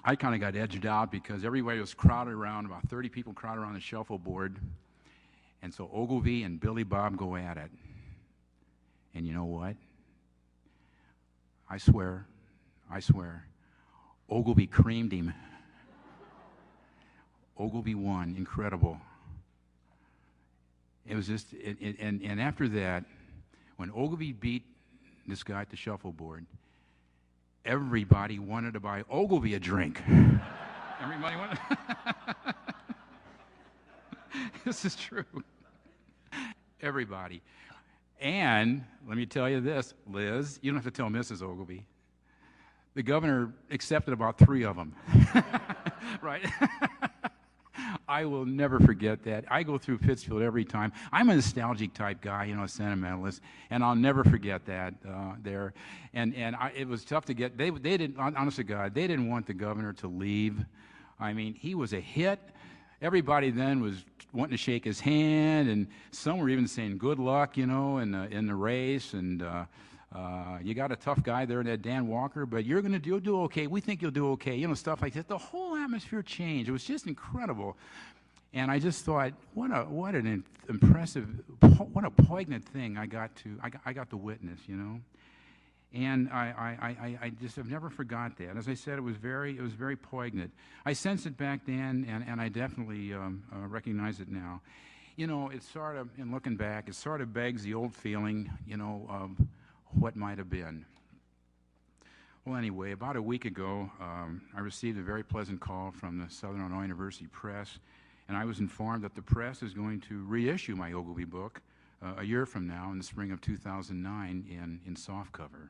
I kind of got edged out because everybody was crowded around, about 30 people crowded around the shuffleboard. And so Ogilvie and Billy Bob go at it. And you know what? I swear, Ogilvie creamed him. Ogilvie won. Incredible. It was just, and after that, when Ogilvie beat this guy at the shuffleboard, everybody wanted to buy Ogilvie a drink. Everybody wanted. This is true. Everybody. And let me tell you this, Liz, you don't have to tell Mrs. Ogilvie. The governor accepted about 3 of them. Right? I will never forget that. I go through Pittsfield every time. I'm a nostalgic type guy, you know, a sentimentalist, and I'll never forget that there. And it was tough to get. They didn't, honest to God, they didn't want the governor to leave. I mean, he was a hit. Everybody then was wanting to shake his hand, and some were even saying good luck, you know, in the race. And you got a tough guy there, that Dan Walker, but you'll do okay. We think you'll do okay, you know, stuff like that. The whole atmosphere changed. It was just incredible. And I just thought, what an impressive, what a poignant thing I got to witness, you know. And I just have never forgot that. As I said, it was very poignant. I sensed it back then, and I definitely recognize it now. You know, it's sort of, in looking back, it sort of begs the old feeling, you know, of what might have been. Well, anyway, about a week ago, I received a very pleasant call from the Southern Illinois University Press, and I was informed that the press is going to reissue my Ogilvie book a year from now, in the spring of 2009, in softcover.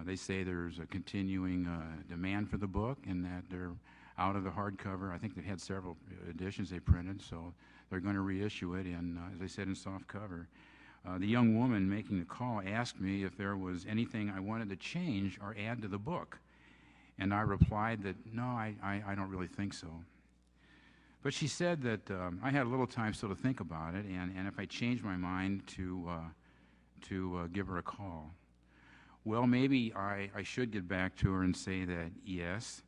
They say there's a continuing demand for the book, and that they're out of the hardcover. I think they've had several editions they printed, so they're going to reissue it in, as I said, in softcover. The young woman making the call asked me if there was anything I wanted to change or add to the book, and I replied that no, I don't really think so. But she said that I had a little time still to think about it, and if I changed my mind to give her a call. Well, maybe I should get back to her and say that, yes,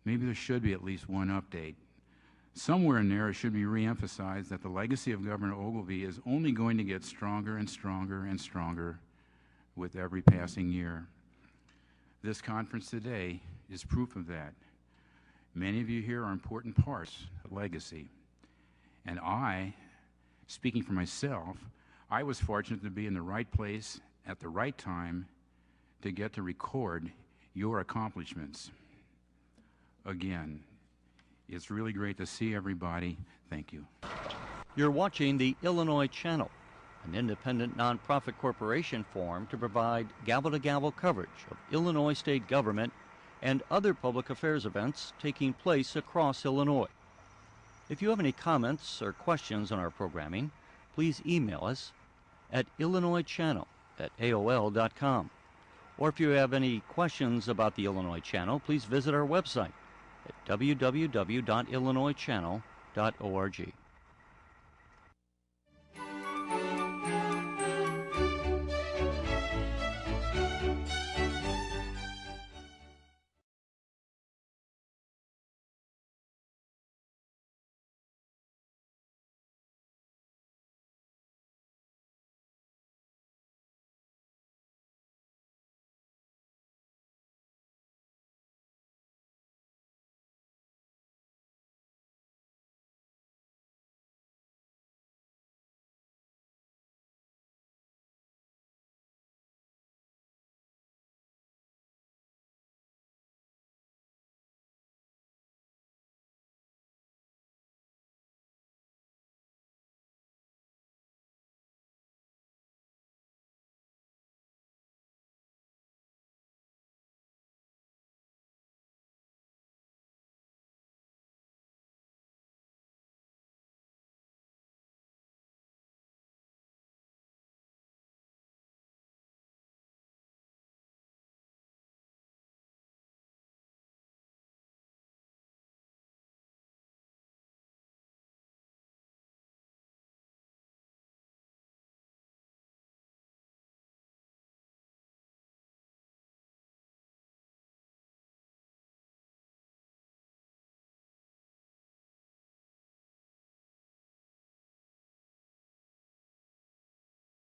maybe there should be at least one update. Somewhere in there it should be reemphasized that the legacy of Governor Ogilvie is only going to get stronger and stronger and stronger with every passing year. This conference today is proof of that. Many of you here are important parts of legacy. And I, speaking for myself, I was fortunate to be in the right place at the right time to get to record your accomplishments. Again, it's really great to see everybody. Thank you. You're watching the Illinois Channel, an independent nonprofit corporation formed to provide gavel-to-gavel coverage of Illinois state government and other public affairs events taking place across Illinois. If you have any comments or questions on our programming, please email us at illinoischannel@aol.com. Or if you have any questions about the Illinois Channel, please visit our website at www.illinoischannel.org.